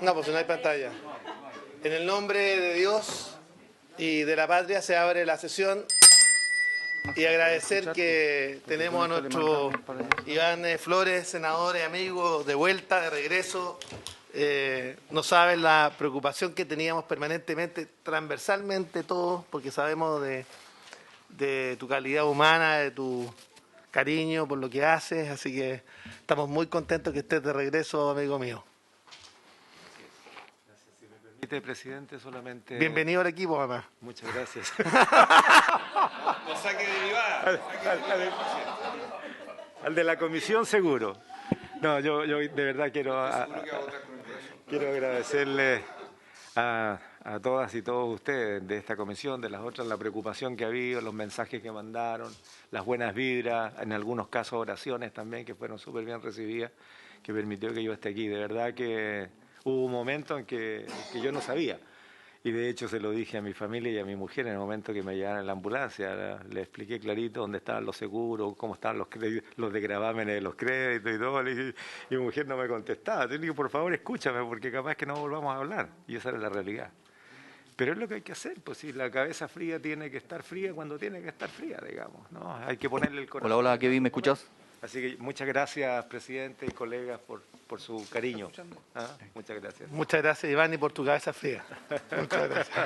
No, pues no hay pantalla. En el nombre de Dios y de la patria se abre la sesión y agradecer que tenemos a nuestro Iván Flores, senador y amigo, de vuelta, de regreso. No saben la preocupación que teníamos permanentemente, transversalmente todos, porque sabemos de tu calidad humana, de tu cariño por lo que haces, así que estamos muy contentos que estés de regreso, amigo mío. Si me permite, presidente, solamente... Bienvenido al equipo, mamá. Muchas gracias. No saque de mi vara. Al de la comisión, seguro. No, yo de verdad quiero agradecerle a todas y todos ustedes de esta comisión, de las otras, la preocupación que ha habido, los mensajes que mandaron, las buenas vibras, en algunos casos oraciones también que fueron súper bien recibidas, que permitió que yo esté aquí. De verdad que hubo un momento en que yo no sabía. Y de hecho se lo dije a mi familia y a mi mujer en el momento que me llevaron en la ambulancia. Le expliqué clarito dónde estaban los seguros, cómo estaban los créditos, los desgravámenes de los créditos y todo. Y mi mujer no me contestaba. Yo le digo, por favor, escúchame, porque capaz que no volvamos a hablar. Y esa era la realidad. Pero es lo que hay que hacer, pues si la cabeza fría tiene que estar fría cuando tiene que estar fría, digamos, ¿no? Hay que ponerle el corazón. Hola, Kevin, ¿me escuchas? Así que muchas gracias, presidente y colegas, por su cariño. ¿Ah? Muchas gracias. Muchas gracias, Iván, y por tu cabeza fría. Muchas gracias.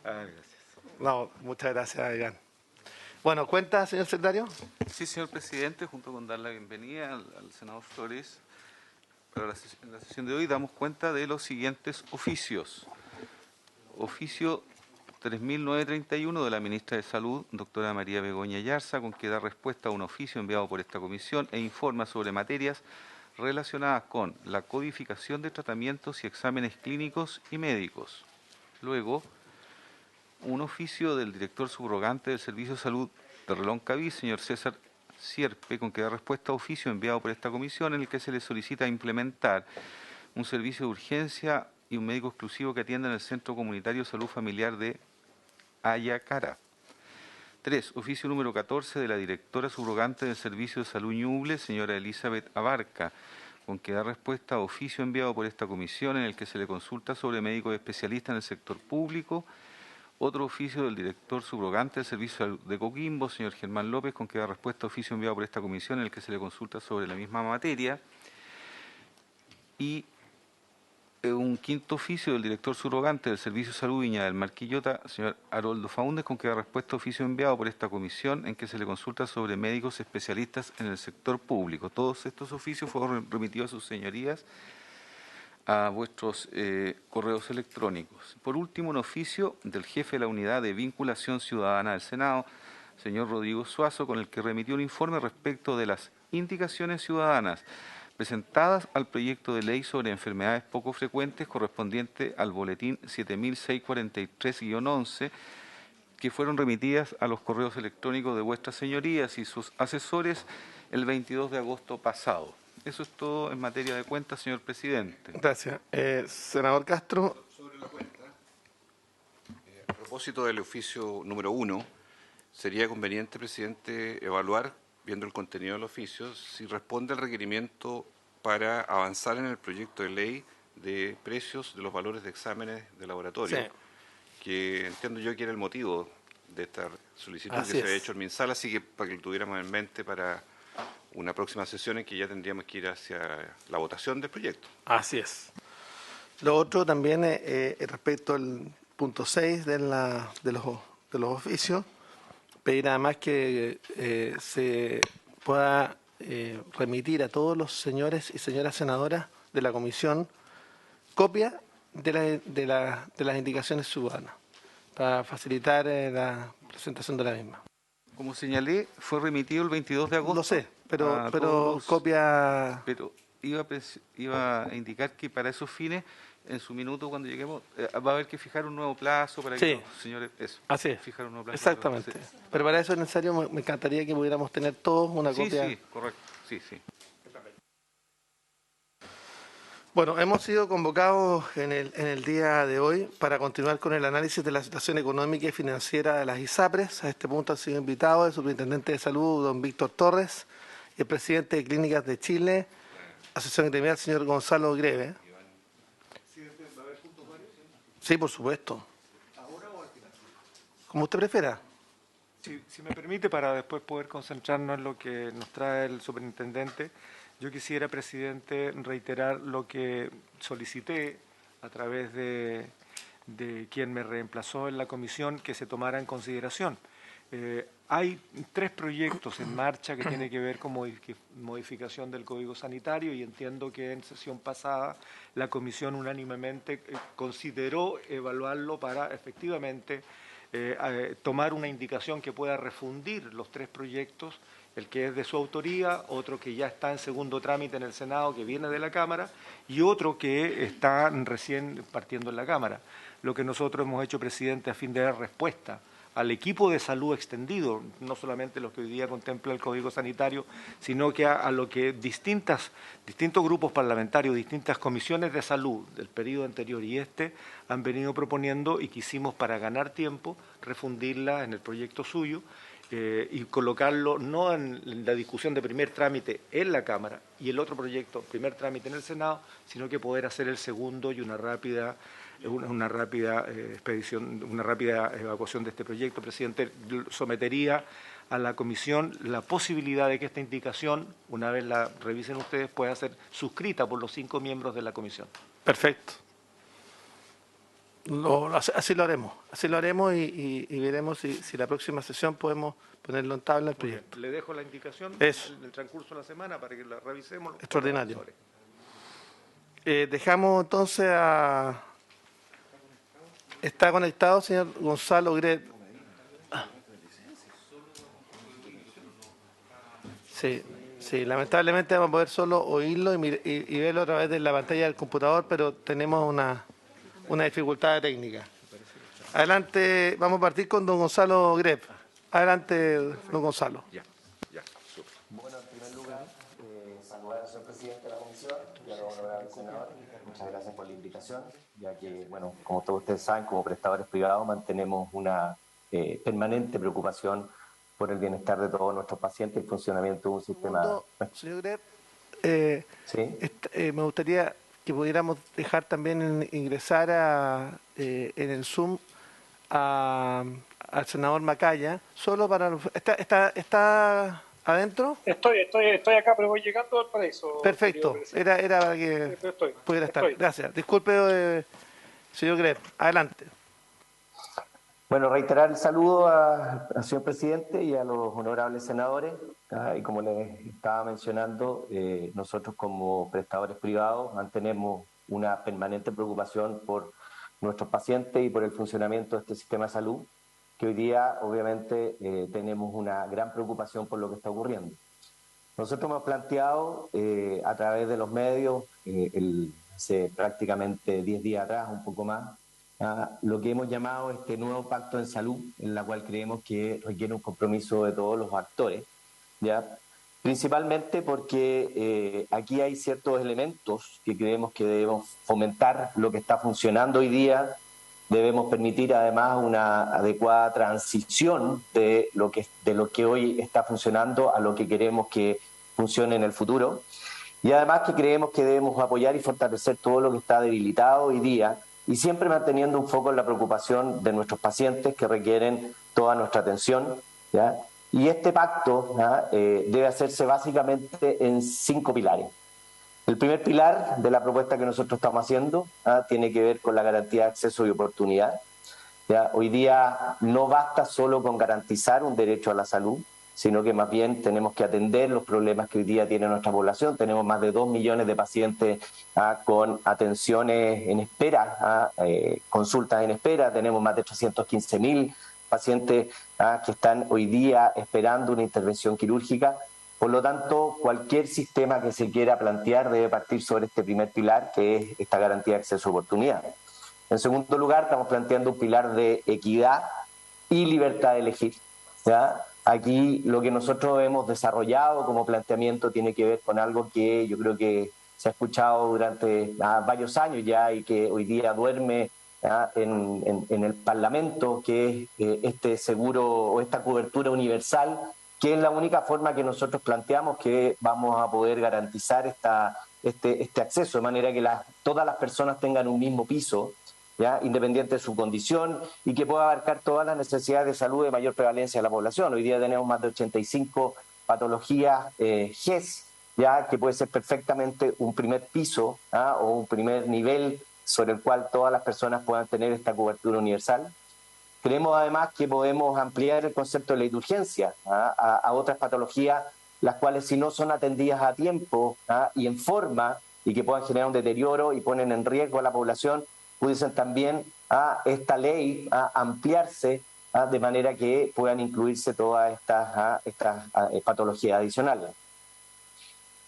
Gracias. No, muchas gracias, Iván. Bueno, ¿cuenta, señor secretario? Sí, señor presidente, junto con dar la bienvenida al senador Flores, para en la sesión de hoy damos cuenta de los siguientes oficios. Oficio 3931 de la ministra de Salud, doctora María Begoña Yarza, con que da respuesta a un oficio enviado por esta comisión e informa sobre materias relacionadas con la codificación de tratamientos y exámenes clínicos y médicos. Luego, un oficio del director subrogante del Servicio de Salud de Reloncaví, señor César Sierpe, con que da respuesta a oficio enviado por esta comisión en el que se le solicita implementar un servicio de urgencia y un médico exclusivo que atienda en el Centro Comunitario de Salud Familiar de Ayacara. 3. Oficio número 14 de la directora subrogante del Servicio de Salud Ñuble, señora Elizabeth Abarca, con que da respuesta a oficio enviado por esta comisión en el que se le consulta sobre médicos especialistas en el sector público. Otro oficio del director subrogante del Servicio de Coquimbo, señor Germán López, con que da respuesta a oficio enviado por esta comisión en el que se le consulta sobre la misma materia. Y un quinto oficio del director subrogante del Servicio de Salud Viña del Mar Quillota, señor Haroldo Faúndez, con que da respuesta a oficio enviado por esta comisión en que se le consulta sobre médicos especialistas en el sector público. Todos estos oficios fueron remitidos a sus señorías a vuestros correos electrónicos. Por último, un oficio del jefe de la Unidad de Vinculación Ciudadana del Senado, señor Rodrigo Suazo, con el que remitió un informe respecto de las indicaciones ciudadanas presentadas al proyecto de ley sobre enfermedades poco frecuentes correspondiente al boletín 7643-11, que fueron remitidas a los correos electrónicos de vuestras señorías y sus asesores el 22 de agosto pasado. Eso es todo en materia de cuentas, señor presidente. Gracias. Senador Castro. Sobre la cuenta, a propósito del oficio número 1, sería conveniente, presidente, evaluar, viendo el contenido del oficio, si responde al requerimiento para avanzar en el proyecto de ley de precios de los valores de exámenes de laboratorio, Sí. Que entiendo yo que era el motivo de esta solicitud Así que se había es. hecho en MinSal, así que para que lo tuviéramos en mente para una próxima sesión en que ya tendríamos que ir hacia la votación del proyecto. Así es. Lo otro también respecto al punto 6 de los oficios, pedir además que se pueda remitir a todos los señores y señoras senadoras de la comisión copia de las indicaciones ciudadanas para facilitar la presentación de la misma. Como señalé, fue remitido el 22 de agosto. Lo sé, pero todos, copia... Pero iba a indicar que para esos fines, en su minuto cuando lleguemos, va a haber que fijar un nuevo plazo para que Sí. los señores... Eso, Así es. fijar un nuevo plazo. Exactamente. Pero para eso es necesario, me encantaría que pudiéramos tener todos una Sí, copia. sí, correcto. Sí, sí. Bueno, hemos sido convocados en el día de hoy para continuar con el análisis de la situación económica y financiera de las ISAPRES. A este punto han sido invitados el superintendente de salud, don Víctor Torres, el presidente de Clínicas de Chile, Asociación Gremial, señor Gonzalo Greve. Sí, por supuesto. ¿Ahora o al final? Como usted prefiera. Si me permite, para después poder concentrarnos en lo que nos trae el superintendente, yo quisiera, presidente, reiterar lo que solicité a través de quien me reemplazó en la comisión, que se tomara en consideración. Hay 3 proyectos en marcha que tienen que ver con modificación del Código Sanitario, y entiendo que en sesión pasada la comisión unánimemente consideró evaluarlo para efectivamente tomar una indicación que pueda refundir los 3 proyectos, el que es de su autoría, otro que ya está en segundo trámite en el Senado, que viene de la Cámara, y otro que está recién partiendo en la Cámara. Lo que nosotros hemos hecho, presidente, a fin de dar respuesta al equipo de salud extendido, no solamente los que hoy día contempla el Código Sanitario, sino que a lo que distintos grupos parlamentarios, distintas comisiones de salud del periodo anterior y han venido proponiendo, y quisimos, para ganar tiempo, refundirla en el proyecto suyo y colocarlo no en la discusión de primer trámite en la Cámara y el otro proyecto, primer trámite en el Senado, sino que poder hacer el segundo y una rápida expedición, una rápida evacuación de este proyecto. Presidente, sometería a la comisión la posibilidad de que esta indicación, una vez la revisen ustedes, pueda ser suscrita por los 5 miembros de la comisión. Perfecto. Así lo haremos y veremos si la próxima sesión podemos ponerlo en tabla el proyecto. Le dejo la indicación en el transcurso de la semana para que la revisemos. Extraordinario. Dejamos entonces a... ¿Está conectado, señor Gonzalo Greve? Sí, lamentablemente vamos a poder solo oírlo y verlo a través de la pantalla del computador, pero tenemos una dificultad técnica. Adelante, vamos a partir con don Gonzalo Greve. Adelante, don Gonzalo. Súper. Bueno, en primer lugar, saludar al señor presidente de la comisión y a los honorables senadores. Muchas gracias por la invitación, ya que, bueno, como todos ustedes saben, como prestadores privados mantenemos una permanente preocupación por el bienestar de todos nuestros pacientes y el funcionamiento de un sistema. Señor Greve, ¿Sí? me gustaría que pudiéramos dejar también ingresar en el Zoom al senador Macaya, solo para... ¿Está adentro? Estoy acá, pero voy llegando al paraíso. Perfecto, era para que pudiera estar. Gracias. Disculpe, señor Greve, adelante. Bueno, reiterar el saludo al señor presidente y a los honorables senadores. Y como les estaba mencionando, nosotros como prestadores privados mantenemos una permanente preocupación por nuestros pacientes y por el funcionamiento de este sistema de salud, que hoy día obviamente tenemos una gran preocupación por lo que está ocurriendo. Nosotros hemos planteado a través de los medios, hace prácticamente 10 días atrás, un poco más, lo que hemos llamado este nuevo pacto en salud, en la cual creemos que requiere un compromiso de todos los actores, ¿ya? Principalmente porque aquí hay ciertos elementos que creemos que debemos fomentar lo que está funcionando hoy día. Debemos permitir además una adecuada transición de lo que hoy está funcionando a lo que queremos que funcione en el futuro. Y además que creemos que debemos apoyar y fortalecer todo lo que está debilitado hoy día, y siempre manteniendo un foco en la preocupación de nuestros pacientes que requieren toda nuestra atención, ¿ya? Y este pacto debe hacerse básicamente en 5 pilares. El primer pilar de la propuesta que nosotros estamos haciendo tiene que ver con la garantía de acceso y oportunidad. ¿Ya? Hoy día no basta solo con garantizar un derecho a la salud, sino que más bien tenemos que atender los problemas que hoy día tiene nuestra población. Tenemos más de 2 millones de pacientes con atenciones en espera, consultas en espera. Tenemos más de 315.000 pacientes que están hoy día esperando una intervención quirúrgica. Por lo tanto, cualquier sistema que se quiera plantear debe partir sobre este primer pilar, que es esta garantía de acceso a oportunidades. En segundo lugar, estamos planteando un pilar de equidad y libertad de elegir, ¿ya? Aquí lo que nosotros hemos desarrollado como planteamiento tiene que ver con algo que yo creo que se ha escuchado durante varios años ya y que hoy día duerme en el Parlamento, que es este seguro o esta cobertura universal que es la única forma que nosotros planteamos que vamos a poder garantizar este acceso, de manera que todas las personas tengan un mismo piso, ¿ya? Independiente de su condición, y que pueda abarcar todas las necesidades de salud de mayor prevalencia de la población. Hoy día tenemos más de 85 patologías GES, ya que puede ser perfectamente un primer piso, ¿ah? O un primer nivel sobre el cual todas las personas puedan tener esta cobertura universal. Creemos además que podemos ampliar el concepto de ley de urgencia, ¿ah? A otras patologías, las cuales si no son atendidas a tiempo, ¿ah? Y en forma, y que puedan generar un deterioro y ponen en riesgo a la población, pudiesen también esta ley ampliarse de manera que puedan incluirse todas estas patologías adicionales.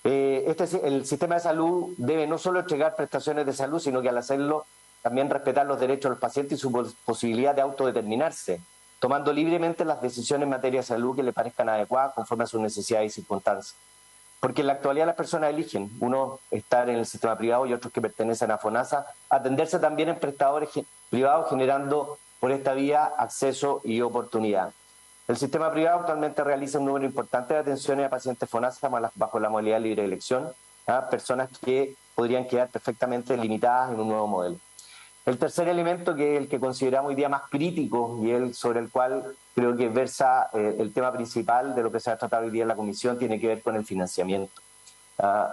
El sistema de salud debe no solo entregar prestaciones de salud, sino que al hacerlo también respetar los derechos de los pacientes y su posibilidad de autodeterminarse, tomando libremente las decisiones en materia de salud que le parezcan adecuadas conforme a sus necesidades y circunstancias. Porque en la actualidad las personas eligen, uno estar en el sistema privado y otros que pertenecen a FONASA, atenderse también en prestadores privados, generando por esta vía acceso y oportunidad. El sistema privado actualmente realiza un número importante de atenciones a pacientes FONASA bajo la modalidad de libre elección, personas que podrían quedar perfectamente limitadas en un nuevo modelo. El tercer elemento, que es el que consideramos hoy día más crítico y el sobre el cual creo que versa el tema principal de lo que se ha tratado hoy día en la comisión, tiene que ver con el financiamiento.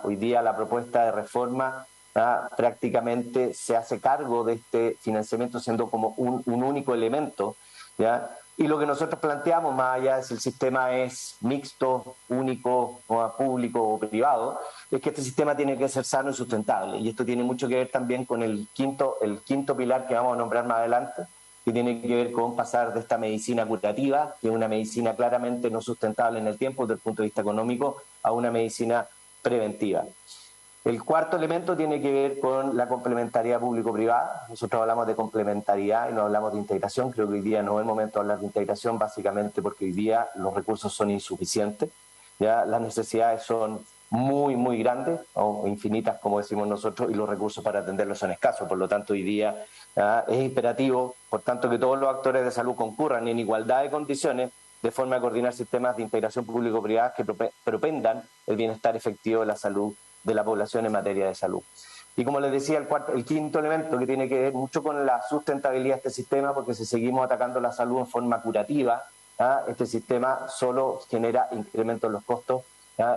Hoy día la propuesta de reforma prácticamente se hace cargo de este financiamiento siendo como un único elemento, ¿ya? Y lo que nosotros planteamos, más allá de si el sistema es mixto, único, o público o privado, es que este sistema tiene que ser sano y sustentable. Y esto tiene mucho que ver también con el quinto pilar que vamos a nombrar más adelante, que tiene que ver con pasar de esta medicina curativa, que es una medicina claramente no sustentable en el tiempo desde el punto de vista económico, a una medicina preventiva. El cuarto elemento tiene que ver con la complementariedad público-privada. Nosotros hablamos de complementariedad y no hablamos de integración. Creo que hoy día no es el momento de hablar de integración, básicamente porque hoy día los recursos son insuficientes, ¿ya? Las necesidades son muy, muy grandes o infinitas, como decimos nosotros, y los recursos para atenderlos son escasos. Por lo tanto, hoy día es imperativo, por tanto, que todos los actores de salud concurran en igualdad de condiciones de forma a coordinar sistemas de integración público-privada que propendan el bienestar efectivo de la salud de la población en materia de salud. Y como les decía, el quinto elemento que tiene que ver mucho con la sustentabilidad de este sistema, porque si seguimos atacando la salud en forma curativa, este sistema solo genera incremento en los costos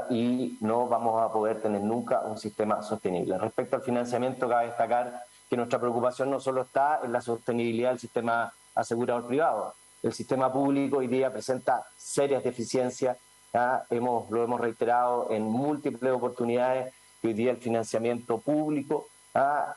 y no vamos a poder tener nunca un sistema sostenible. Respecto al financiamiento, cabe destacar que nuestra preocupación no solo está en la sostenibilidad del sistema asegurador privado. El sistema público hoy día presenta serias deficiencias. Lo hemos reiterado en múltiples oportunidades, que hoy día el financiamiento público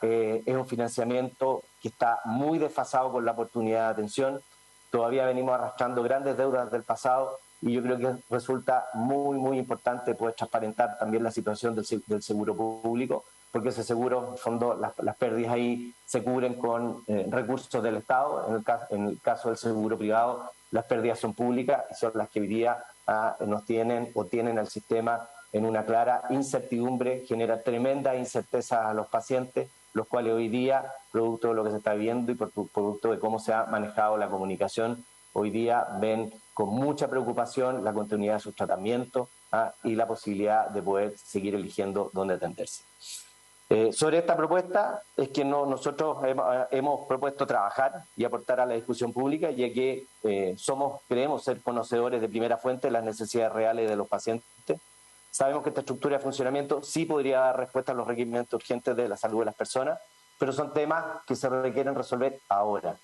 es un financiamiento que está muy desfasado con la oportunidad de atención. Todavía venimos arrastrando grandes deudas del pasado y yo creo que resulta muy, muy importante poder transparentar también la situación del seguro público, porque ese seguro, en el fondo, las pérdidas ahí se cubren con recursos del Estado. En el caso del seguro privado, las pérdidas son públicas y son las que hoy día nos tienen o tienen al sistema en una clara incertidumbre, genera tremenda incerteza a los pacientes, los cuales hoy día, producto de lo que se está viviendo y producto de cómo se ha manejado la comunicación, hoy día ven con mucha preocupación la continuidad de sus tratamientos y la posibilidad de poder seguir eligiendo dónde atenderse. Sobre esta propuesta es que nosotros hemos propuesto trabajar y aportar a la discusión pública, ya que creemos ser conocedores de primera fuente de las necesidades reales de los pacientes. Sabemos que esta estructura de funcionamiento sí podría dar respuesta a los requerimientos urgentes de la salud de las personas, pero son temas que se requieren resolver ahora.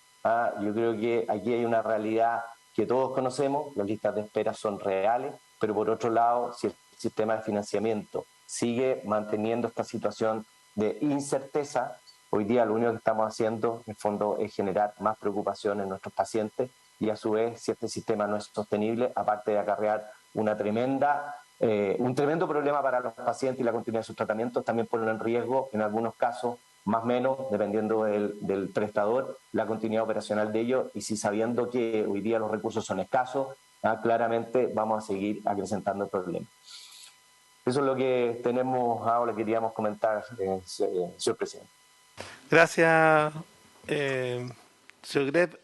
Yo creo que aquí hay una realidad que todos conocemos, las listas de espera son reales, pero por otro lado, si el sistema de financiamiento sigue manteniendo esta situación de incerteza, hoy día lo único que estamos haciendo, en el fondo, es generar más preocupación en nuestros pacientes y a su vez, si este sistema no es sostenible, aparte de acarrear un tremendo problema para los pacientes y la continuidad de sus tratamientos, también ponen en riesgo, en algunos casos, más o menos, dependiendo del prestador, la continuidad operacional de ellos, y si sabiendo que hoy día los recursos son escasos, claramente vamos a seguir acrecentando el problema. Eso es lo que tenemos ahora, queríamos comentar, señor presidente. Gracias, señor Greb.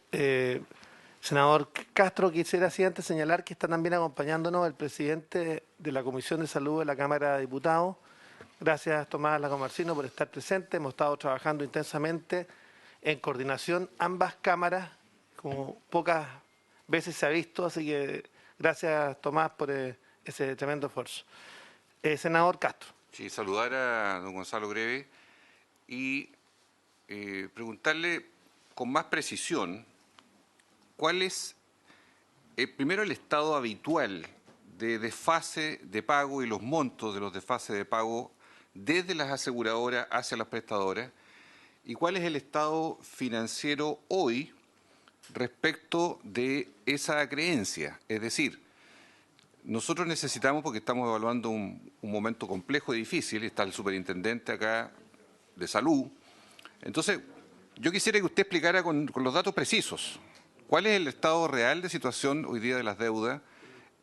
Senador Castro, quisiera así antes señalar que está también acompañándonos el presidente de la Comisión de Salud de la Cámara de Diputados. Gracias, Tomás Lagomarsino, por estar presente. Hemos estado trabajando intensamente en coordinación ambas cámaras, como pocas veces se ha visto, así que gracias, Tomás, por ese tremendo esfuerzo. Senador Castro. Sí, saludar a don Gonzalo Greve y preguntarle con más precisión cuál es, primero, el estado habitual de desfase de pago y los montos de los desfases de pago desde las aseguradoras hacia las prestadoras, y cuál es el estado financiero hoy respecto de esa creencia. Es decir, nosotros necesitamos, porque estamos evaluando un momento complejo y difícil, está el superintendente acá de salud, entonces yo quisiera que usted explicara con los datos precisos cuál es el estado real de situación hoy día de las deudas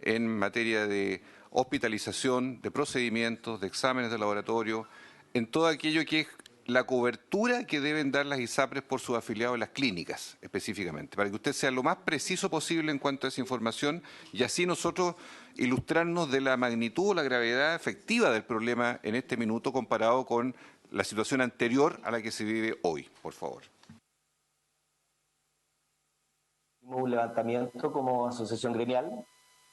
en materia de hospitalización, de procedimientos, de exámenes de laboratorio, en todo aquello que es la cobertura que deben dar las ISAPRES por sus afiliados en las clínicas, específicamente, para que usted sea lo más preciso posible en cuanto a esa información y así nosotros ilustrarnos de la magnitud o la gravedad efectiva del problema en este minuto comparado con la situación anterior a la que se vive hoy, por favor. Un levantamiento como asociación gremial,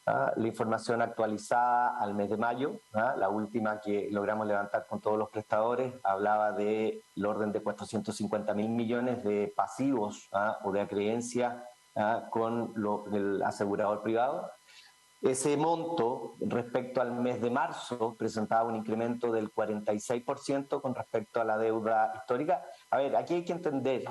la información actualizada al mes de mayo, la última que logramos levantar con todos los prestadores, hablaba del orden de 450.000 millones de pasivos o de acreencia con el asegurador privado. Ese monto respecto al mes de marzo presentaba un incremento del 46% con respecto a la deuda histórica. A ver, aquí hay que entender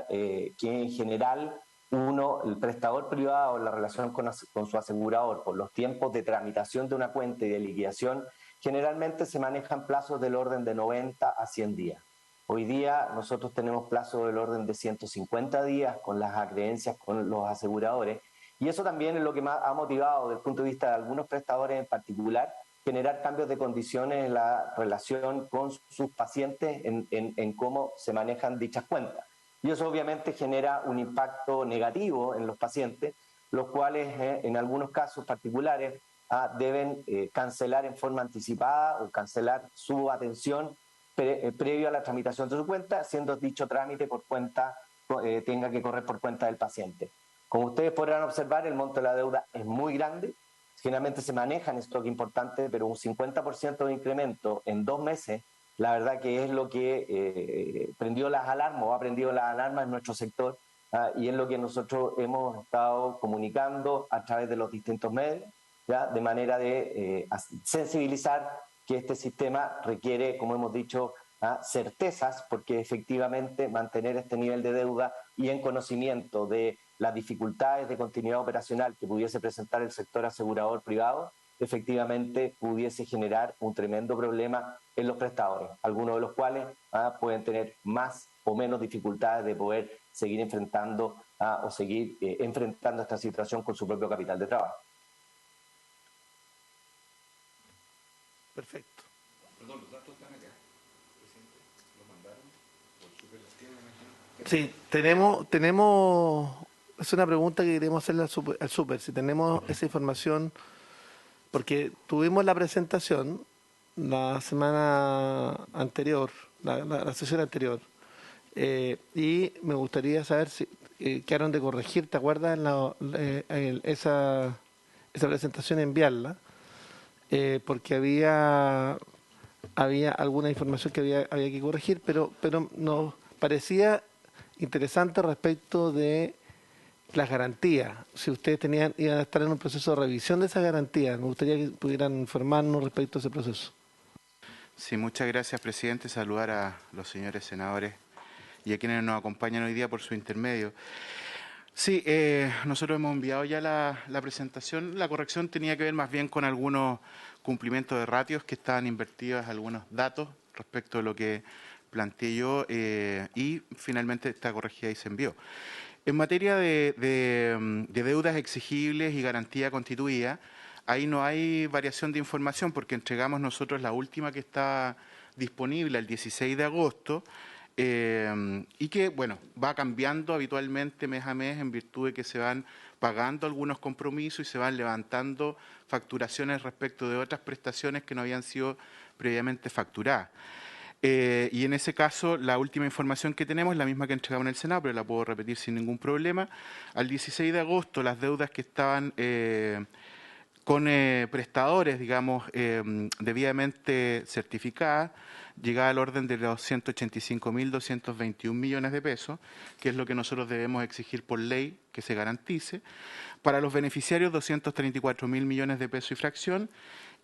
que en general el prestador privado, la relación con su asegurador por los tiempos de tramitación de una cuenta y de liquidación, generalmente se manejan plazos del orden de 90 a 100 días. Hoy día nosotros tenemos plazos del orden de 150 días con las acreencias con los aseguradores, y eso también es lo que más ha motivado desde el punto de vista de algunos prestadores en particular, generar cambios de condiciones en la relación con sus pacientes en cómo se manejan dichas cuentas. Y eso obviamente genera un impacto negativo en los pacientes, los cuales en algunos casos particulares deben cancelar en forma anticipada o cancelar su atención previo a la tramitación de su cuenta, siendo dicho trámite por cuenta, tenga que correr por cuenta del paciente. Como ustedes podrán observar, el monto de la deuda es muy grande, generalmente se maneja en stock importante, pero un 50% de incremento en 2 meses, la verdad que es lo que prendió las alarmas o ha prendido las alarmas en nuestro sector, y es lo que nosotros hemos estado comunicando a través de los distintos medios, de manera de sensibilizar que este sistema requiere, como hemos dicho, certezas, porque efectivamente mantener este nivel de deuda y en conocimiento de las dificultades de continuidad operacional que pudiese presentar el sector asegurador privado, efectivamente pudiese generar un tremendo problema en los prestadores, algunos de los cuales pueden tener más o menos dificultades de poder seguir enfrentando o seguir enfrentando esta situación con su propio capital de trabajo. Perfecto. Perdón, los datos están acá, presidente. ¿Los mandaron? Sí, tenemos, es una pregunta que queremos hacerle al súper, si tenemos esa información, porque tuvimos la presentación la semana anterior, la sesión anterior, y me gustaría saber si quedaron de corregir, ¿te acuerdas? Esa presentación, enviarla, porque había alguna información que había que corregir, pero nos parecía interesante respecto de las garantías. Si ustedes iban a estar en un proceso de revisión de esas garantías, me gustaría que pudieran informarnos respecto a ese proceso. Sí, muchas gracias, presidente. Saludar a los señores senadores y a quienes nos acompañan hoy día por su intermedio. Sí, nosotros hemos enviado ya la presentación. La corrección tenía que ver más bien con algunos cumplimientos de ratios que estaban invertidos, algunos datos respecto a lo que planteé yo, y finalmente está corregida y se envió. En materia de deudas exigibles y garantía constituida, ahí no hay variación de información porque entregamos nosotros la última que está disponible el 16 de agosto, y que, bueno, va cambiando habitualmente mes a mes en virtud de que se van pagando algunos compromisos y se van levantando facturaciones respecto de otras prestaciones que no habían sido previamente facturadas. Y en ese caso, la última información que tenemos es la misma que entregamos en el Senado, pero la puedo repetir sin ningún problema. Al 16 de agosto, las deudas que estaban con prestadores, digamos, debidamente certificadas, llegaba al orden de los 185.221 millones de pesos, que es lo que nosotros debemos exigir por ley que se garantice. Para los beneficiarios, 234.000 millones de pesos y fracción,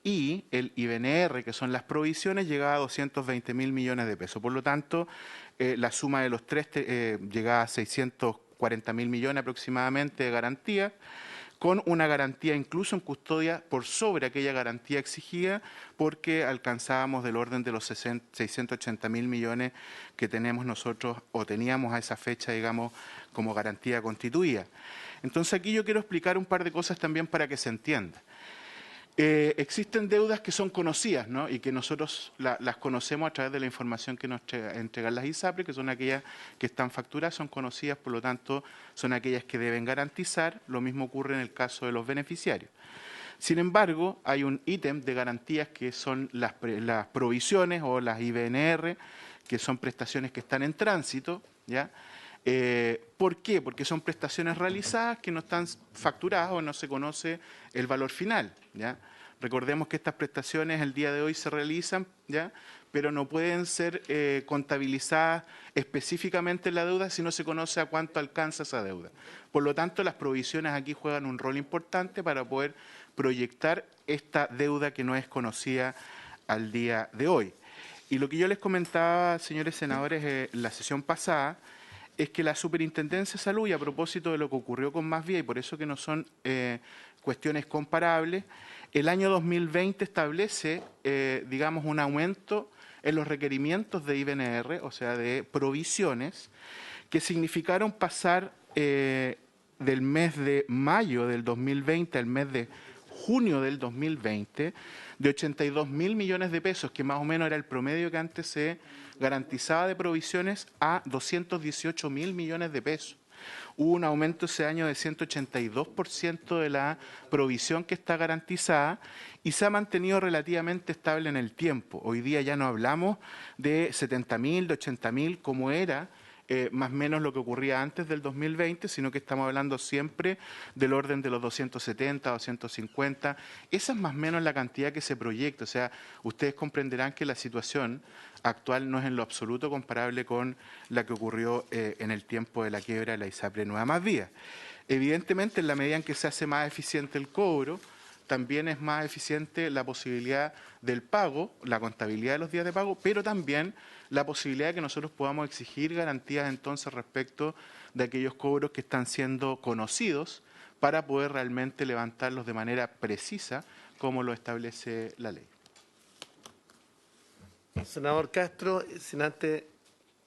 y el IBNR, que son las provisiones, llegaba a 220.000 millones de pesos. Por lo tanto, la suma de los tres llegaba a 640.000 millones aproximadamente de garantía, con una garantía incluso en custodia por sobre aquella garantía exigida, porque alcanzábamos del orden de los 680.000 millones que tenemos nosotros o teníamos a esa fecha, digamos, como garantía constituida. Entonces aquí yo quiero explicar un par de cosas también para que se entienda. Existen deudas que son conocidas, ¿no? Y que nosotros las conocemos a través de la información que nos entregan las ISAPRE, que son aquellas que están facturadas, son conocidas, por lo tanto, son aquellas que deben garantizar. Lo mismo ocurre en el caso de los beneficiarios. Sin embargo, hay un ítem de garantías que son las provisiones o las IBNR, que son prestaciones que están en tránsito, ¿ya? ¿Por qué? Porque son prestaciones realizadas que no están facturadas o no se conoce el valor final, ¿ya? Recordemos que estas prestaciones el día de hoy se realizan, ¿ya? Pero no pueden ser contabilizadas específicamente en la deuda si no se conoce a cuánto alcanza esa deuda. Por lo tanto, las provisiones aquí juegan un rol importante para poder proyectar esta deuda que no es conocida al día de hoy. Y lo que yo les comentaba, señores senadores, en la sesión pasada, es que la Superintendencia de Salud, y a propósito de lo que ocurrió con Más Vía, y por eso que no son cuestiones comparables, el año 2020 establece, digamos, un aumento en los requerimientos de IBNR, o sea, de provisiones, que significaron pasar del mes de mayo del 2020 al mes de junio del 2020, de 82.000 millones de pesos, que más o menos era el promedio que antes se garantizaba de provisiones, a 218.000 millones de pesos. Hubo un aumento ese año de 182% de la provisión que está garantizada y se ha mantenido relativamente estable en el tiempo. Hoy día ya no hablamos de 70.000, de 80.000, como era más o menos lo que ocurría antes del 2020, sino que estamos hablando siempre del orden de los 270, 250. Esa es más o menos la cantidad que se proyecta. O sea, ustedes comprenderán que la situación actual no es en lo absoluto comparable con la que ocurrió en el tiempo de la quiebra de la ISAPRE Nueva Más Vía. Evidentemente, en la medida en que se hace más eficiente el cobro, también es más eficiente la posibilidad del pago, la contabilidad de los días de pago, pero también la posibilidad de que nosotros podamos exigir garantías entonces respecto de aquellos cobros que están siendo conocidos para poder realmente levantarlos de manera precisa como lo establece la ley. Senador Castro, sin antes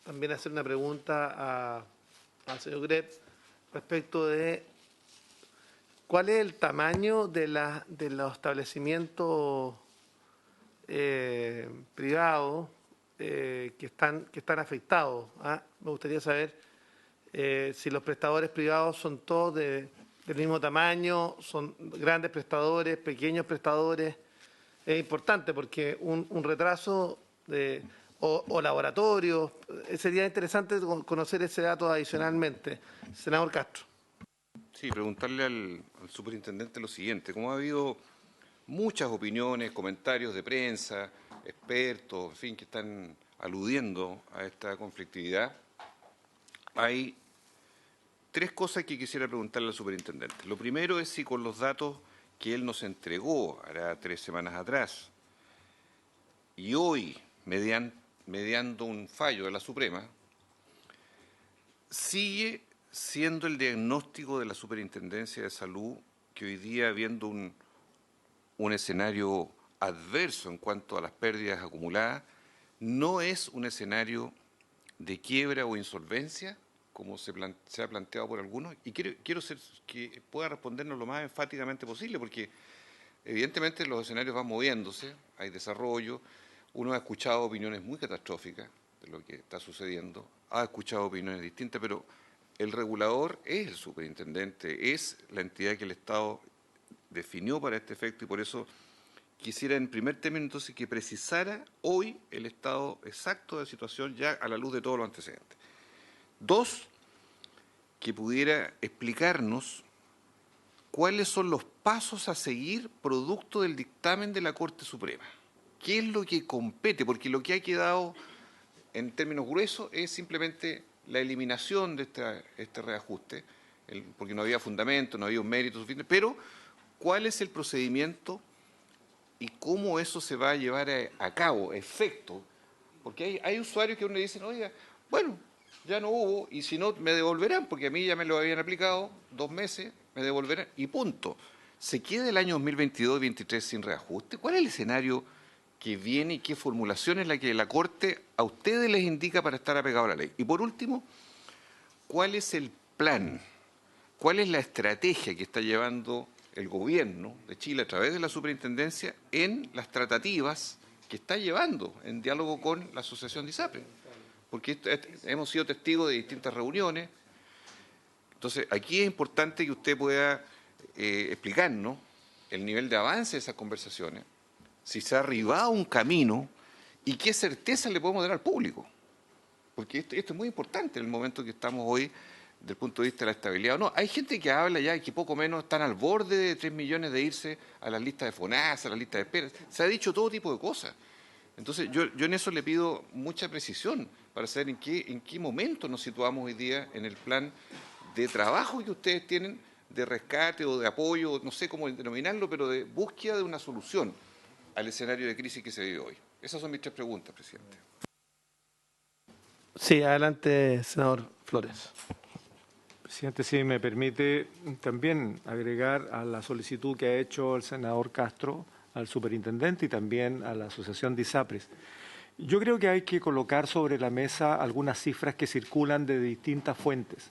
también hacer una pregunta al señor Greb respecto de cuál es el tamaño de los establecimientos privados que están afectados. Me gustaría saber si los prestadores privados son todos del mismo tamaño, son grandes prestadores, pequeños prestadores. Es importante porque un retraso o laboratorios, sería interesante conocer ese dato adicionalmente. Senador Castro. Sí, preguntarle al superintendente lo siguiente. Como ha habido muchas opiniones, comentarios de prensa, expertos, en fin, que están aludiendo a esta conflictividad, hay tres cosas que quisiera preguntarle al superintendente. Lo primero es si con los datos que él nos entregó hará 3 semanas atrás y hoy, mediando un fallo de la Suprema, sigue siendo el diagnóstico de la Superintendencia de Salud que hoy día, viendo un escenario adverso en cuanto a las pérdidas acumuladas, no es un escenario de quiebra o insolvencia, como se ha planteado por algunos, y quiero que pueda respondernos lo más enfáticamente posible, porque evidentemente los escenarios van moviéndose, hay desarrollo, uno ha escuchado opiniones muy catastróficas de lo que está sucediendo, ha escuchado opiniones distintas, pero el regulador es el superintendente, es la entidad que el Estado definió para este efecto, y por eso quisiera en primer término entonces que precisara hoy el estado exacto de la situación ya a la luz de todos los antecedentes. Dos, que pudiera explicarnos cuáles son los pasos a seguir producto del dictamen de la Corte Suprema. ¿Qué es lo que compete? Porque lo que ha quedado en términos gruesos es simplemente la eliminación de este reajuste, porque no había fundamento, no había un mérito suficiente, pero ¿cuál es el procedimiento y cómo eso se va a llevar a cabo, efecto? Porque hay usuarios que uno le dicen, oiga, bueno, ya no hubo, y si no, me devolverán, porque a mí ya me lo habían aplicado 2 meses, me devolverán, y punto. ¿Se queda el año 2022-2023 sin reajuste? ¿Cuál es el escenario que viene y qué formulación es la que la Corte a ustedes les indica para estar apegado a la ley? Y por último, ¿cuál es el plan? ¿Cuál es la estrategia que está llevando el gobierno de Chile a través de la superintendencia en las tratativas que está llevando en diálogo con la Asociación de ISAPRES? Porque hemos sido testigos de distintas reuniones. Entonces, aquí es importante que usted pueda explicarnos el nivel de avance de esas conversaciones, si se ha arribado un camino y qué certeza le podemos dar al público. Porque esto es muy importante en el momento que estamos hoy desde el punto de vista de la estabilidad. No, hay gente que habla ya que poco menos están al borde de 3 millones de irse a las listas de FONASA, a las listas de espera. Se ha dicho todo tipo de cosas. Entonces, yo en eso le pido mucha precisión para saber en qué momento nos situamos hoy día en el plan de trabajo que ustedes tienen de rescate o de apoyo, no sé cómo denominarlo, pero de búsqueda de una solución al escenario de crisis que se vive hoy. Esas son mis 3 preguntas, presidente. Sí, adelante, senador Flores. Presidente, si me permite también agregar a la solicitud que ha hecho el senador Castro al superintendente y también a la Asociación de ISAPRES. Yo creo que hay que colocar sobre la mesa algunas cifras que circulan de distintas fuentes,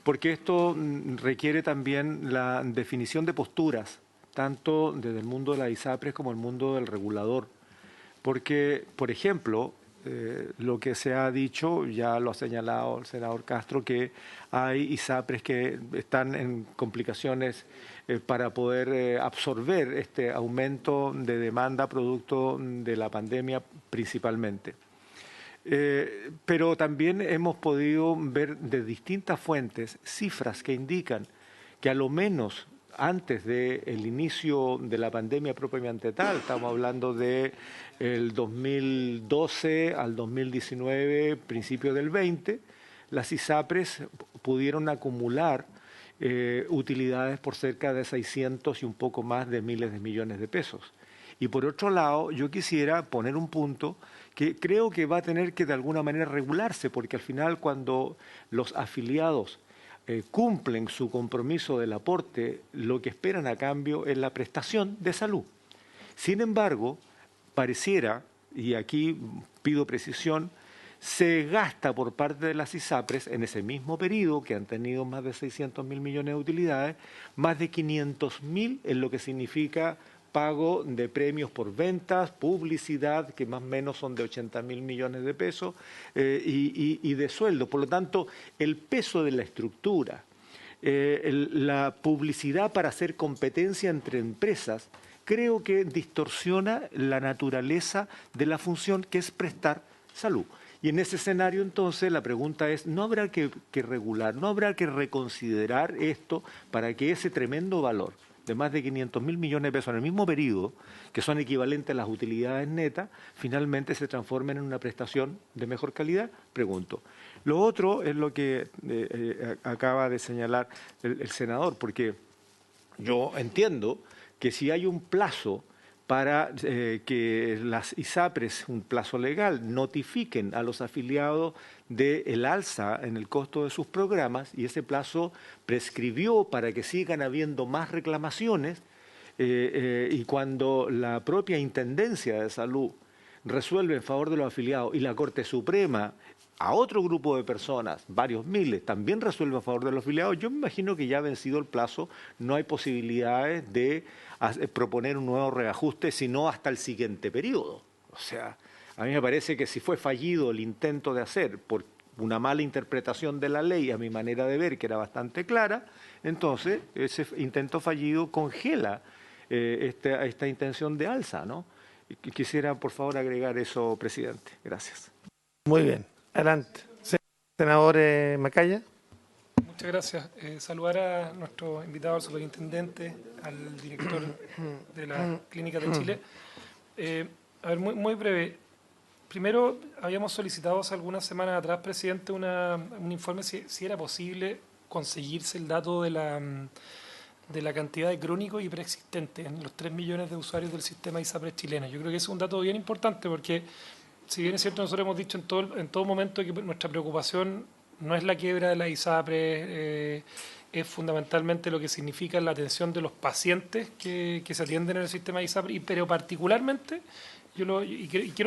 porque esto requiere también la definición de posturas, tanto desde el mundo de la ISAPRES como el mundo del regulador. Porque, por ejemplo, lo que se ha dicho, ya lo ha señalado el senador Castro, que hay ISAPRES que están en complicaciones para poder absorber este aumento de demanda producto de la pandemia principalmente. Pero también hemos podido ver de distintas fuentes cifras que indican que a lo menos antes del inicio de la pandemia propiamente tal, estamos hablando de el 2012 al 2019, principio del 20, las ISAPRES pudieron acumular utilidades por cerca de 600 y un poco más de miles de millones de pesos. Y por otro lado, yo quisiera poner un punto que creo que va a tener que de alguna manera regularse, porque al final cuando los afiliados cumplen su compromiso del aporte, lo que esperan a cambio es la prestación de salud. Sin embargo, pareciera, y aquí pido precisión, se gasta por parte de las ISAPRES en ese mismo periodo, que han tenido más de 600.000 millones de utilidades, más de 500.000 en lo que significa pago de premios por ventas, publicidad, que más o menos son de 80.000 millones de pesos, y de sueldo. Por lo tanto, el peso de la estructura, la publicidad para hacer competencia entre empresas, creo que distorsiona la naturaleza de la función que es prestar salud. Y en ese escenario, entonces, la pregunta es, ¿no habrá que regular, no habrá que reconsiderar esto para que ese tremendo valor de más de 500.000 millones de pesos en el mismo periodo, que son equivalentes a las utilidades netas, finalmente se transformen en una prestación de mejor calidad? Pregunto. Lo otro es lo que acaba de señalar el senador, porque yo entiendo que si hay un plazo para que las ISAPRES, un plazo legal, notifiquen a los afiliados del alza en el costo de sus programas, y ese plazo prescribió para que sigan habiendo más reclamaciones, y cuando la propia Intendencia de Salud resuelve en favor de los afiliados y la Corte Suprema a otro grupo de personas, varios miles, también resuelve a favor de los afiliados, yo me imagino que ya vencido el plazo no hay posibilidades de proponer un nuevo reajuste, sino hasta el siguiente periodo. O sea, A mí me parece que si fue fallido el intento de hacer por una mala interpretación de la ley, a mi manera de ver, que era bastante clara, entonces ese intento fallido congela esta intención de alza, ¿no? Quisiera, por favor, agregar eso, presidente. Gracias. Muy bien. Adelante. Senador Macaya. Muchas gracias. Saludar a nuestro invitado, al superintendente, al director de la Clínica de Chile. A ver, muy breve. Primero, habíamos solicitado hace algunas semanas atrás, presidente, un informe si era posible conseguirse el dato de la cantidad de crónicos y preexistentes en los 3 millones de usuarios del sistema ISAPRES chileno. Yo creo que ese es un dato bien importante porque, si bien es cierto, nosotros hemos dicho en todo momento que nuestra preocupación no es la quiebra de la ISAPRES, es fundamentalmente lo que significa la atención de los pacientes que se atienden en el sistema ISAPRES, pero particularmente, quiero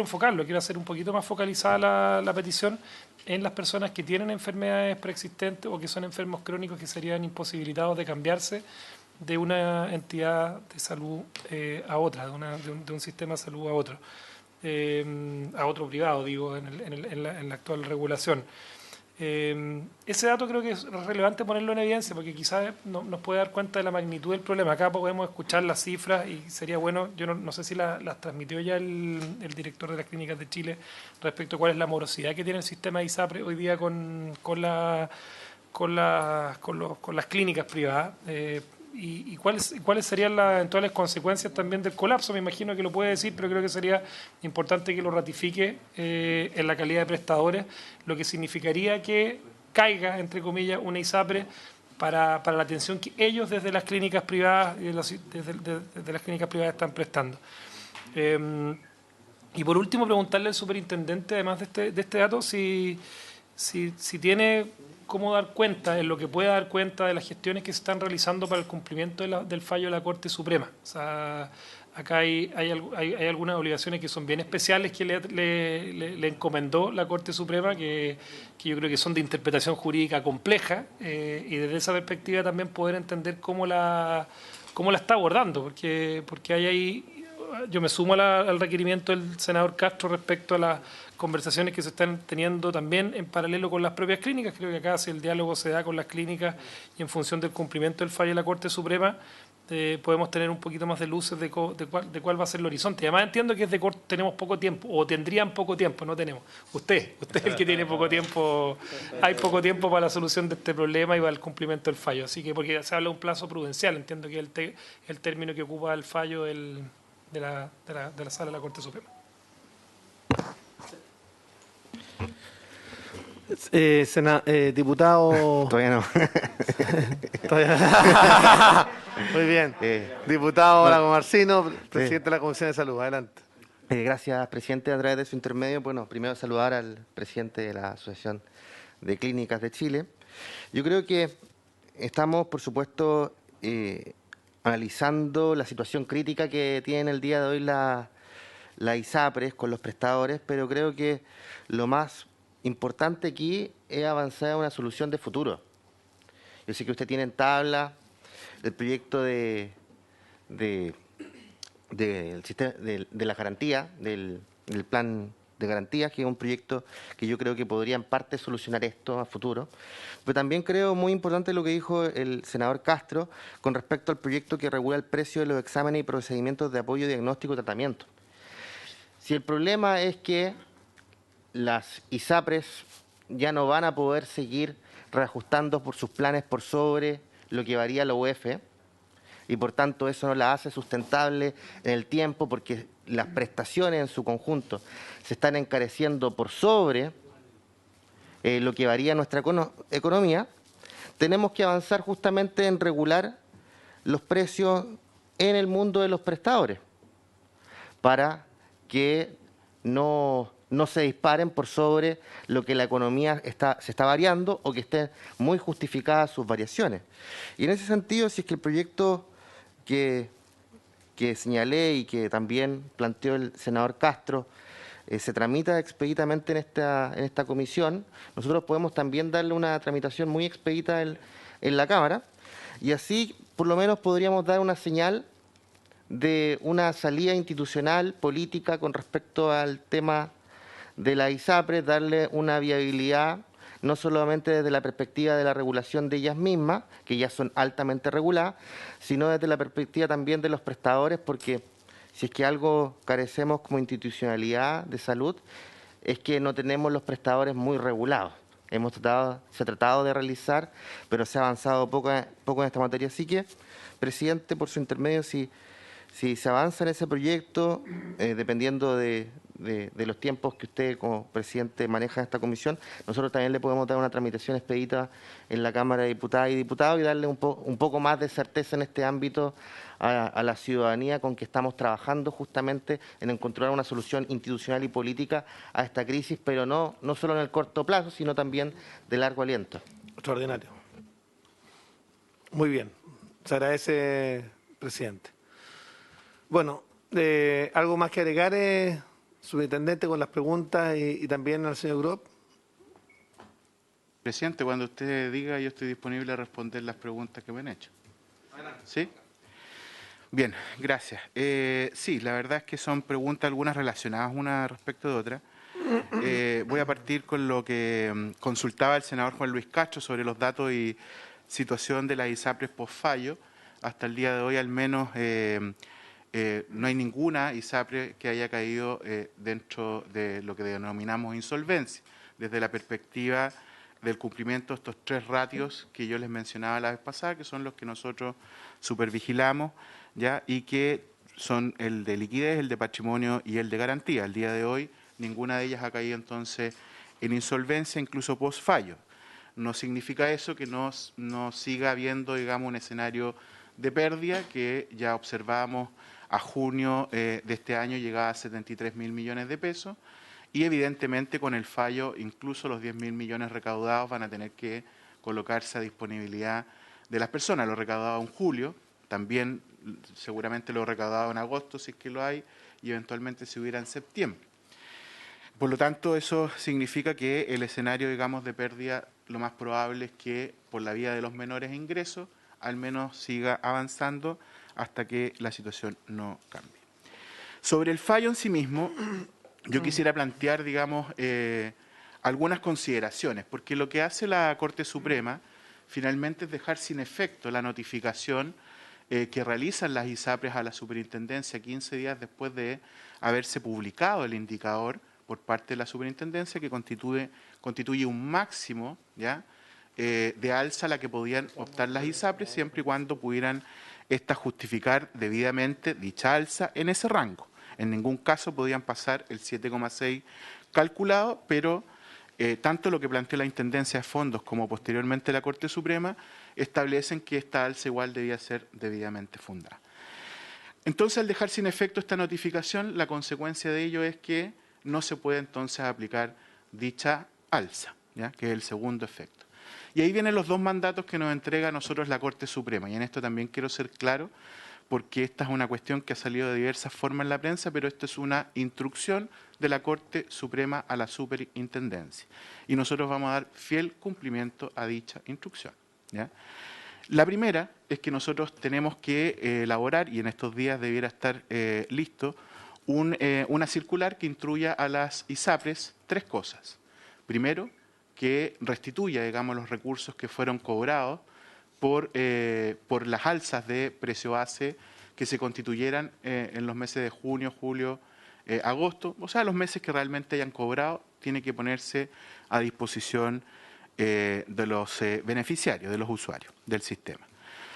enfocarlo, quiero hacer un poquito más focalizada la petición en las personas que tienen enfermedades preexistentes o que son enfermos crónicos que serían imposibilitados de cambiarse de una entidad de salud a otra, de un sistema de salud a otro privado, digo, en la actual regulación. Ese dato creo que es relevante ponerlo en evidencia porque quizás nos puede dar cuenta de la magnitud del problema. Acá podemos escuchar las cifras y sería bueno, yo no sé si las transmitió ya el director de las Clínicas de Chile respecto a cuál es la morosidad que tiene el sistema de ISAPRES hoy día con las clínicas privadas. Y cuáles serían las eventuales consecuencias también del colapso. Me imagino que lo puede decir, pero creo que sería importante que lo ratifique en la calidad de prestadores, lo que significaría que caiga, entre comillas, una ISAPRES para la atención que ellos desde las clínicas privadas desde las clínicas privadas están prestando. Y por último, preguntarle al superintendente, además de este dato, si tiene cómo dar cuenta, en lo que pueda dar cuenta de las gestiones que se están realizando para el cumplimiento del fallo de la Corte Suprema. O sea, acá hay algunas obligaciones que son bien especiales que le encomendó la Corte Suprema, que yo creo que son de interpretación jurídica compleja, y desde esa perspectiva también poder entender cómo la está abordando, porque hay ahí. Yo me sumo al requerimiento del senador Castro respecto a las conversaciones que se están teniendo también en paralelo con las propias clínicas. Creo que acá, si el diálogo se da con las clínicas y en función del cumplimiento del fallo de la Corte Suprema, podemos tener un poquito más de luces de cuál va a ser el horizonte. Y además entiendo que tenemos poco tiempo, o tendrían poco tiempo, no tenemos. Usted es el que tiene poco tiempo. Hay poco tiempo para la solución de este problema y para el cumplimiento del fallo. Así que, porque se habla de un plazo prudencial, entiendo que es el término que ocupa el fallo de la Sala de la Corte Suprema. Diputado. Todavía no. Muy bien. Diputado Lago Marcino, presidente de la Comisión de Salud. Adelante. Gracias, presidente. A través de su intermedio, bueno, primero saludar al presidente de la Asociación de Clínicas de Chile. Yo creo que estamos, por supuesto, analizando la situación crítica que tiene el día de hoy la ISAPRES con los prestadores, pero creo que lo más importante aquí es avanzar a una solución de futuro. Yo sé que usted tiene en tabla el proyecto de la garantía, del plan de garantías, que es un proyecto que yo creo que podría en parte solucionar esto a futuro. Pero también creo muy importante lo que dijo el senador Castro con respecto al proyecto que regula el precio de los exámenes y procedimientos de apoyo, diagnóstico y tratamiento. Si el problema es que las ISAPRES ya no van a poder seguir reajustando por sus planes por sobre lo que varía la UEF, y por tanto eso no la hace sustentable en el tiempo porque las prestaciones en su conjunto se están encareciendo por sobre lo que varía nuestra economía, tenemos que avanzar justamente en regular los precios en el mundo de los prestadores para que no se disparen por sobre lo que la economía se está variando o que estén muy justificadas sus variaciones. Y en ese sentido, si es que el proyecto que señalé y que también planteó el senador Castro se tramita expeditamente en esta comisión, nosotros podemos también darle una tramitación muy expedita en la Cámara, y así por lo menos podríamos dar una señal de una salida institucional, política, con respecto al tema de la ISAPRES, darle una viabilidad no solamente desde la perspectiva de la regulación de ellas mismas, que ya son altamente reguladas, sino desde la perspectiva también de los prestadores, porque si es que algo carecemos como institucionalidad de salud, es que no tenemos los prestadores muy regulados. Se ha tratado de realizar, pero se ha avanzado poco en esta materia. Así que, presidente, por su intermedio, si se avanza en ese proyecto, dependiendo de los tiempos que usted como presidente maneja en esta comisión, nosotros también le podemos dar una tramitación expedita en la Cámara de Diputadas y Diputados y darle un poco más de certeza en este ámbito a la ciudadanía con que estamos trabajando justamente en encontrar una solución institucional y política a esta crisis, pero no solo en el corto plazo, sino también de largo aliento. Extraordinario. Muy bien. Se agradece, presidente. Bueno, ¿algo más que agregar, superintendente, con las preguntas y también al señor Grop? Presidente, cuando usted diga, yo estoy disponible a responder las preguntas que me han hecho. ¿Sí? Bien, gracias. Sí, la verdad es que son preguntas algunas relacionadas una respecto de otra. Voy a partir con lo que consultaba el senador Juan Luis Castro sobre los datos y situación de las ISAPRES post-fallo. Hasta el día de hoy, al menos, no hay ninguna ISAPRE que haya caído dentro de lo que denominamos insolvencia, desde la perspectiva del cumplimiento de estos 3 ratios que yo les mencionaba la vez pasada, que son los que nosotros supervigilamos, ¿ya? Y que son el de liquidez, el de patrimonio y el de garantía. Al día de hoy, ninguna de ellas ha caído entonces en insolvencia, incluso post-fallo. No significa eso que no siga habiendo, digamos, un escenario de pérdida que ya observamos a junio de este año llegaba a 73.000 millones de pesos y evidentemente con el fallo incluso los 10.000 millones recaudados van a tener que colocarse a disponibilidad de las personas. Lo recaudado en julio, también seguramente lo recaudado en agosto si es que lo hay y eventualmente si hubiera en septiembre. Por lo tanto, eso significa que el escenario, digamos, de pérdida lo más probable es que por la vía de los menores ingresos al menos siga avanzando hasta que la situación no cambie. Sobre el fallo en sí mismo, yo quisiera plantear, digamos, algunas consideraciones, porque lo que hace la Corte Suprema finalmente es dejar sin efecto la notificación que realizan las ISAPRES a la Superintendencia 15 días después de haberse publicado el indicador por parte de la Superintendencia, que constituye un máximo, ¿ya?, de alza a la que podían optar las ISAPRES, siempre y cuando pudieran estas justificar debidamente dicha alza en ese rango. En ningún caso podían pasar el 7,6 calculado, pero tanto lo que planteó la Intendencia de Fondos como posteriormente la Corte Suprema establecen que esta alza igual debía ser debidamente fundada. Entonces, al dejar sin efecto esta notificación, la consecuencia de ello es que no se puede entonces aplicar dicha alza, ¿ya?, que es el segundo efecto. Y ahí vienen los 2 mandatos que nos entrega a nosotros la Corte Suprema. Y en esto también quiero ser claro, porque esta es una cuestión que ha salido de diversas formas en la prensa, pero esto es una instrucción de la Corte Suprema a la Superintendencia. Y nosotros vamos a dar fiel cumplimiento a dicha instrucción, ¿ya? La primera es que nosotros tenemos que elaborar, y en estos días debiera estar listo, una circular que instruya a las ISAPRES 3 cosas. Primero, que restituya, digamos, los recursos que fueron cobrados por las alzas de precio base que se constituyeran en los meses de junio, julio, agosto, o sea, los meses que realmente hayan cobrado, tiene que ponerse a disposición de los beneficiarios, de los usuarios del sistema.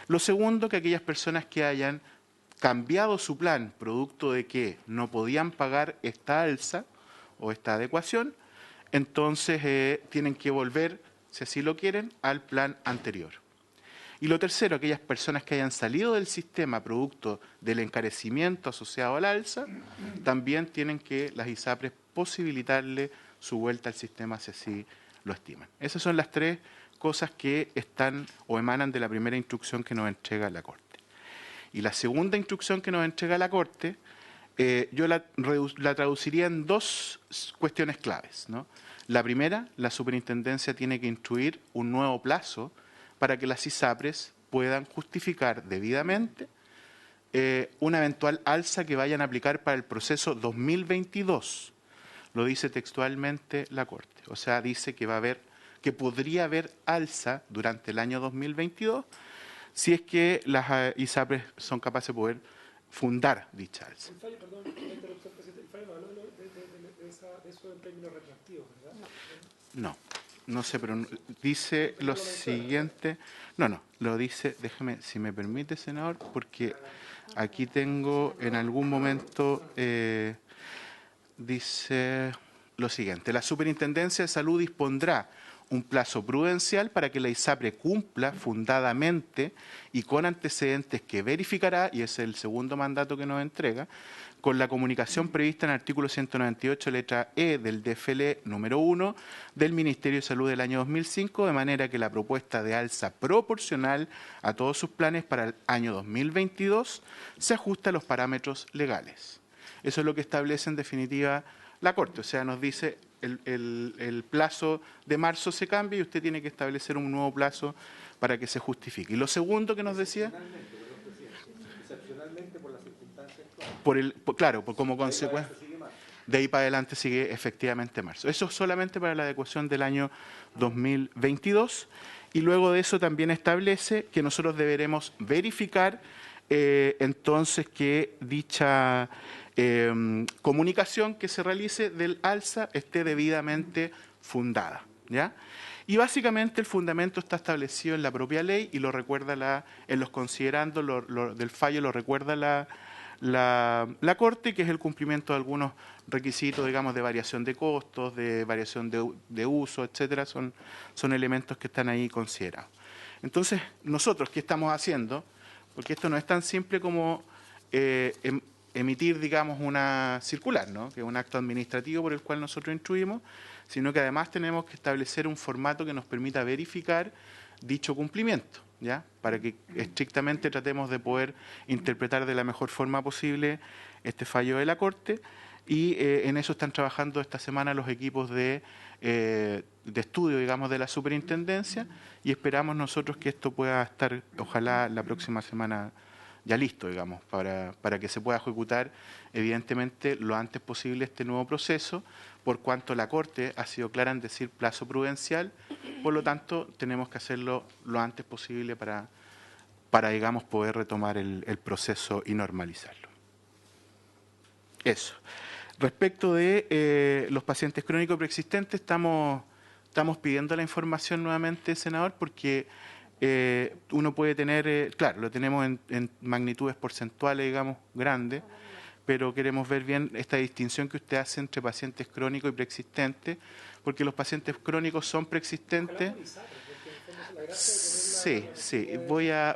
Lo segundo, que aquellas personas que hayan cambiado su plan producto de que no podían pagar esta alza o esta adecuación, entonces tienen que volver, si así lo quieren, al plan anterior. Y lo tercero, aquellas personas que hayan salido del sistema producto del encarecimiento asociado al alza, también tienen que las ISAPRES posibilitarle su vuelta al sistema si así lo estiman. Esas son las 3 cosas que están o emanan de la primera instrucción que nos entrega la Corte. Y la segunda instrucción que nos entrega la Corte, yo la traduciría en 2 cuestiones claves, ¿no? La primera, la Superintendencia tiene que instruir un nuevo plazo para que las ISAPRES puedan justificar debidamente una eventual alza que vayan a aplicar para el proceso 2022. lo dice textualmente la Corte. O sea, dice que podría haber alza durante el año 2022 si es que las ISAPRES son capaces de poder fundar dicha alza. El fallo, perdón, la interrupción, presidente, el fallo no habló de eso en términos retroactivos, ¿verdad? No sé, pero dice lo siguiente. No, lo dice, déjame, si me permite, senador, porque aquí tengo en algún momento, dice lo siguiente: la Superintendencia de Salud dispondrá un plazo prudencial para que la ISAPRE cumpla fundadamente y con antecedentes que verificará, y es el segundo mandato que nos entrega, con la comunicación prevista en el artículo 198, letra E del DFL número 1 del Ministerio de Salud del año 2005, de manera que la propuesta de alza proporcional a todos sus planes para el año 2022 se ajusta a los parámetros legales. Eso es lo que establece en definitiva la Corte, o sea, nos dice el plazo de marzo se cambia y usted tiene que establecer un nuevo plazo para que se justifique. Y lo segundo que nos decía... Excepcionalmente por las circunstancias claro, como consecuencia... De ahí para adelante sigue efectivamente marzo. Eso es solamente para la adecuación del año 2022 y luego de eso también establece que nosotros deberemos verificar entonces que dicha comunicación que se realice del alza esté debidamente fundada, ¿ya? Y básicamente el fundamento está establecido en la propia ley y lo recuerda en los considerandos del fallo, lo recuerda la Corte, que es el cumplimiento de algunos requisitos, digamos, de variación de costos, de variación de uso, etcétera, son elementos que están ahí considerados. Entonces, nosotros, ¿qué estamos haciendo? Porque esto no es tan simple como emitir, digamos, una circular, ¿no? Que es un acto administrativo por el cual nosotros instruimos, sino que además tenemos que establecer un formato que nos permita verificar dicho cumplimiento, ¿ya? Para que estrictamente tratemos de poder interpretar de la mejor forma posible este fallo de la Corte y en eso están trabajando esta semana los equipos de estudio, digamos, de la Superintendencia y esperamos nosotros que esto pueda estar, ojalá, la próxima semana ya listo, digamos, para que se pueda ejecutar, evidentemente, lo antes posible este nuevo proceso, por cuanto la Corte ha sido clara en decir plazo prudencial, por lo tanto, tenemos que hacerlo lo antes posible para digamos, poder retomar el proceso y normalizarlo. Eso. Respecto de los pacientes crónicos preexistentes, estamos pidiendo la información nuevamente, senador, porque uno puede tener, claro, lo tenemos en magnitudes porcentuales, digamos, grandes, pero queremos ver bien esta distinción que usted hace entre pacientes crónicos y preexistentes, porque los pacientes crónicos son preexistentes. Sí, voy a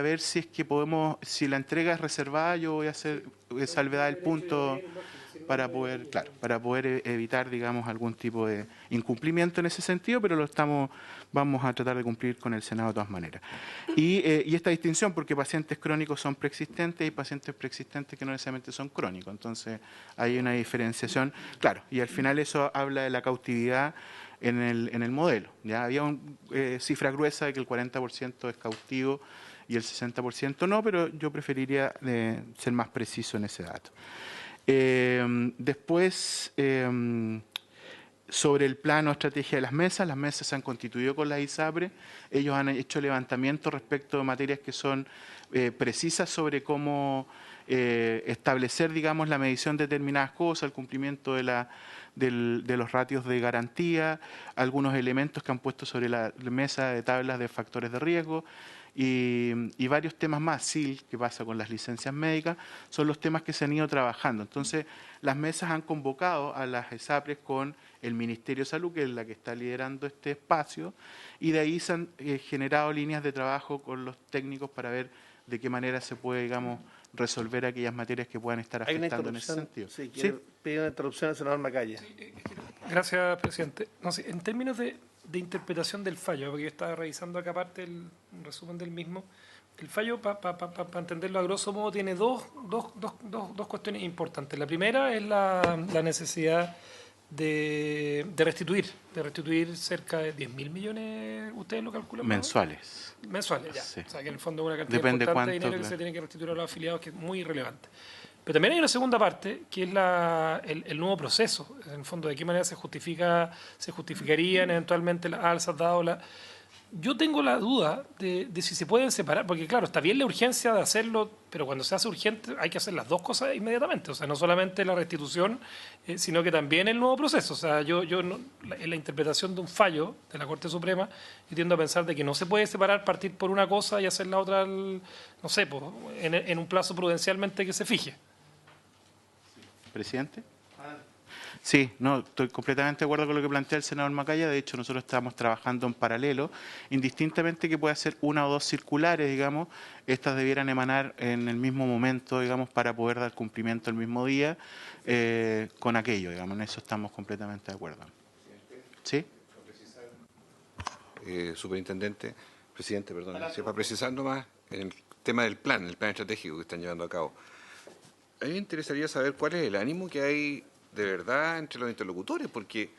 ver si es que podemos, si la entrega es reservada, yo voy a hacer salvedad del punto para poder evitar, digamos, algún tipo de incumplimiento en ese sentido, pero vamos a tratar de cumplir con el Senado de todas maneras. Y esta distinción, porque pacientes crónicos son preexistentes y pacientes preexistentes que no necesariamente son crónicos, entonces hay una diferenciación, claro, y al final eso habla de la cautividad en el modelo. Ya había una cifra gruesa de que el 40% es cautivo y el 60% no, pero yo preferiría ser más preciso en ese dato. Después, sobre el plano estrategia de las mesas se han constituido con la ISAPRE, ellos han hecho levantamiento respecto de materias que son precisas sobre cómo establecer, digamos, la medición de determinadas cosas, el cumplimiento de los ratios de garantía, algunos elementos que han puesto sobre la mesa de tablas de factores de riesgo, y varios temas más, SIL, que pasa con las licencias médicas, son los temas que se han ido trabajando. Entonces, las mesas han convocado a las ISAPRES con el Ministerio de Salud, que es la que está liderando este espacio, y de ahí se han generado líneas de trabajo con los técnicos para ver de qué manera se puede, digamos, resolver aquellas materias que puedan estar afectando en ese sentido. Sí, pido una interrupción al senador Macaya. Sí, gracias, presidente. No, sí, en términos de interpretación del fallo, porque yo estaba revisando acá aparte un resumen del mismo, el fallo, para entenderlo a grosso modo, tiene dos cuestiones importantes. La primera es la necesidad de restituir cerca de 10.000 millones, ¿ustedes lo calculan? Mensuales. Mensuales, ya. Sí. O sea, que en el fondo es una cantidad Depende importante de cuánto, dinero que claro, se tiene que restituir a los afiliados, que es muy relevante. Pero también hay una segunda parte, que es el nuevo proceso. En el fondo, de qué manera se justificarían eventualmente las alzas, dado la... Yo tengo la duda de si se pueden separar, porque claro, está bien la urgencia de hacerlo, pero cuando se hace urgente hay que hacer las dos cosas inmediatamente. O sea, no solamente la restitución, sino que también el nuevo proceso. O sea, en la interpretación de un fallo de la Corte Suprema, yo tiendo a pensar de que no se puede separar, partir por una cosa y hacer la otra, no sé, pues, en un plazo prudencialmente que se fije. Presidente. Sí, no, estoy completamente de acuerdo con lo que plantea el senador Macaya. De hecho, nosotros estamos trabajando en paralelo. Indistintamente que pueda ser una o dos circulares, digamos, estas debieran emanar en el mismo momento, digamos, para poder dar cumplimiento el mismo día con aquello, digamos. En eso estamos completamente de acuerdo. ¿Sí? Superintendente, presidente, perdón, para precisar nomás en el tema del plan, el plan estratégico que están llevando a cabo. A mí me interesaría saber cuál es el ánimo que hay de verdad entre los interlocutores, porque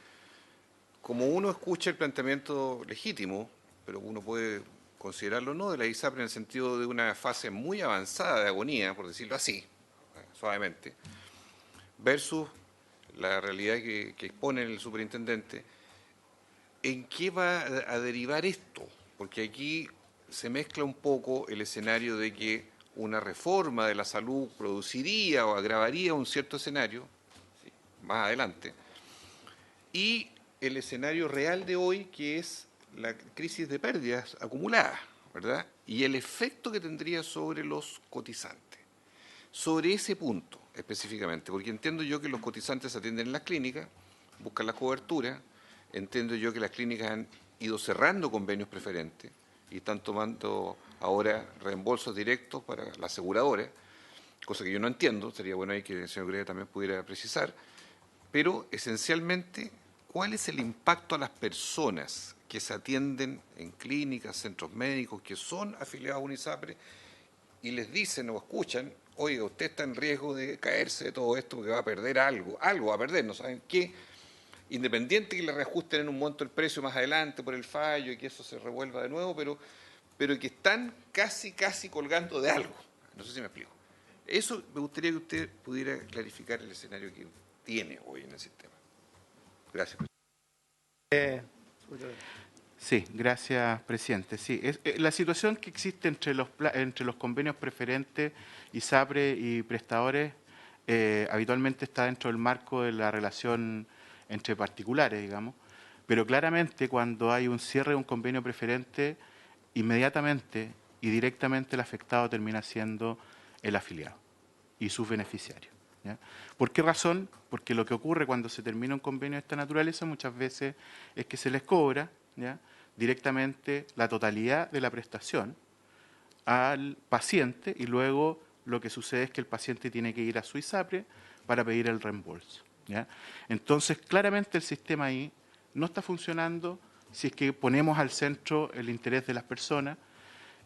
como uno escucha el planteamiento legítimo, pero uno puede considerarlo no de la ISAPRE en el sentido de una fase muy avanzada de agonía, por decirlo así, suavemente, versus la realidad que expone el superintendente, ¿en qué va a derivar esto? Porque aquí se mezcla un poco el escenario de que una reforma de la salud produciría o agravaría un cierto escenario, más adelante, y el escenario real de hoy, que es la crisis de pérdidas acumuladas, ¿verdad? Y el efecto que tendría sobre los cotizantes. Sobre ese punto, específicamente, porque entiendo yo que los cotizantes atienden en las clínicas, buscan la cobertura, entiendo yo que las clínicas han ido cerrando convenios preferentes y están tomando ahora reembolsos directos para la aseguradora, cosa que yo no entiendo, sería bueno ahí que el señor Greve también pudiera precisar. Pero, esencialmente, ¿cuál es el impacto a las personas que se atienden en clínicas, centros médicos, que son afiliados a UNISAPRE y les dicen o escuchan, oiga, usted está en riesgo de caerse de todo esto porque va a perder algo va a perder, no saben qué, independiente que le reajusten en un monto el precio más adelante por el fallo y que eso se revuelva de nuevo, pero que están casi colgando de algo? No sé si me explico. Eso me gustaría que usted pudiera clarificar el escenario que tiene hoy en el sistema. Gracias, presidente. Sí, gracias, presidente. Sí, la situación que existe entre los convenios preferentes, ISAPRE y prestadores, habitualmente está dentro del marco de la relación entre particulares, digamos, pero claramente cuando hay un cierre de un convenio preferente, inmediatamente y directamente el afectado termina siendo el afiliado y sus beneficiarios. ¿Ya? ¿Por qué razón? Porque lo que ocurre cuando se termina un convenio de esta naturaleza muchas veces es que se les cobra, ¿ya?, directamente la totalidad de la prestación al paciente y luego lo que sucede es que el paciente tiene que ir a su ISAPRE para pedir el reembolso. ¿Ya? Entonces, claramente el sistema ahí no está funcionando si es que ponemos al centro el interés de las personas,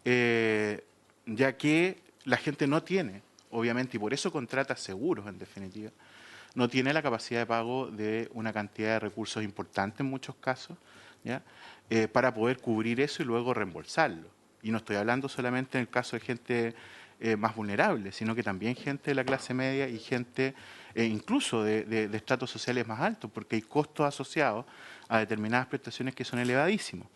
ya que la gente no tiene, obviamente, y por eso contrata seguros, en definitiva, no tiene la capacidad de pago de una cantidad de recursos importante en muchos casos, ¿ya?, para poder cubrir eso y luego reembolsarlo. Y no estoy hablando solamente en el caso de gente más vulnerable, sino que también gente de la clase media y gente incluso de estratos sociales más altos, porque hay costos asociados a determinadas prestaciones que son elevadísimos.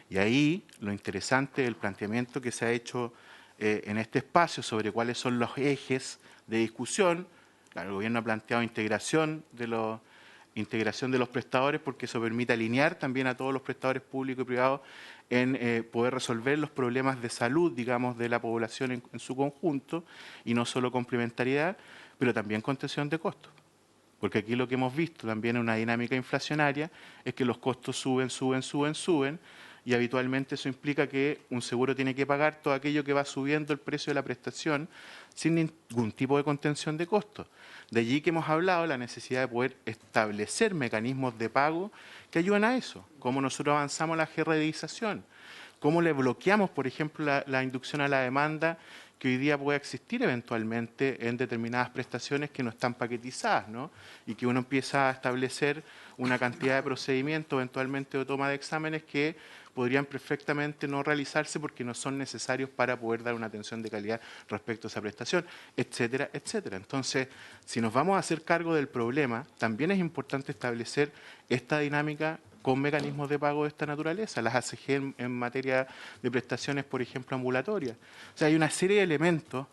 Y ahí lo interesante del planteamiento que se ha hecho en este espacio sobre cuáles son los ejes de discusión. Claro, el gobierno ha planteado integración de los prestadores, porque eso permite alinear también a todos los prestadores públicos y privados en poder resolver los problemas de salud, digamos, de la población en su conjunto, y no solo complementariedad, pero también contención de costos. Porque aquí lo que hemos visto también en una dinámica inflacionaria es que los costos suben, y habitualmente eso implica que un seguro tiene que pagar todo aquello que va subiendo el precio de la prestación sin ningún tipo de contención de costos. De allí que hemos hablado de la necesidad de poder establecer mecanismos de pago que ayuden a eso, cómo nosotros avanzamos la geredización, cómo le bloqueamos, por ejemplo, la inducción a la demanda que hoy día pueda existir eventualmente en determinadas prestaciones que no están paquetizadas, ¿no? Y que uno empieza a establecer una cantidad de procedimientos, eventualmente de toma de exámenes que podrían perfectamente no realizarse porque no son necesarios para poder dar una atención de calidad respecto a esa prestación, etcétera, etcétera. Entonces, si nos vamos a hacer cargo del problema, también es importante establecer esta dinámica con mecanismos de pago de esta naturaleza, las ACG en materia de prestaciones, por ejemplo, ambulatorias. O sea, hay una serie de elementos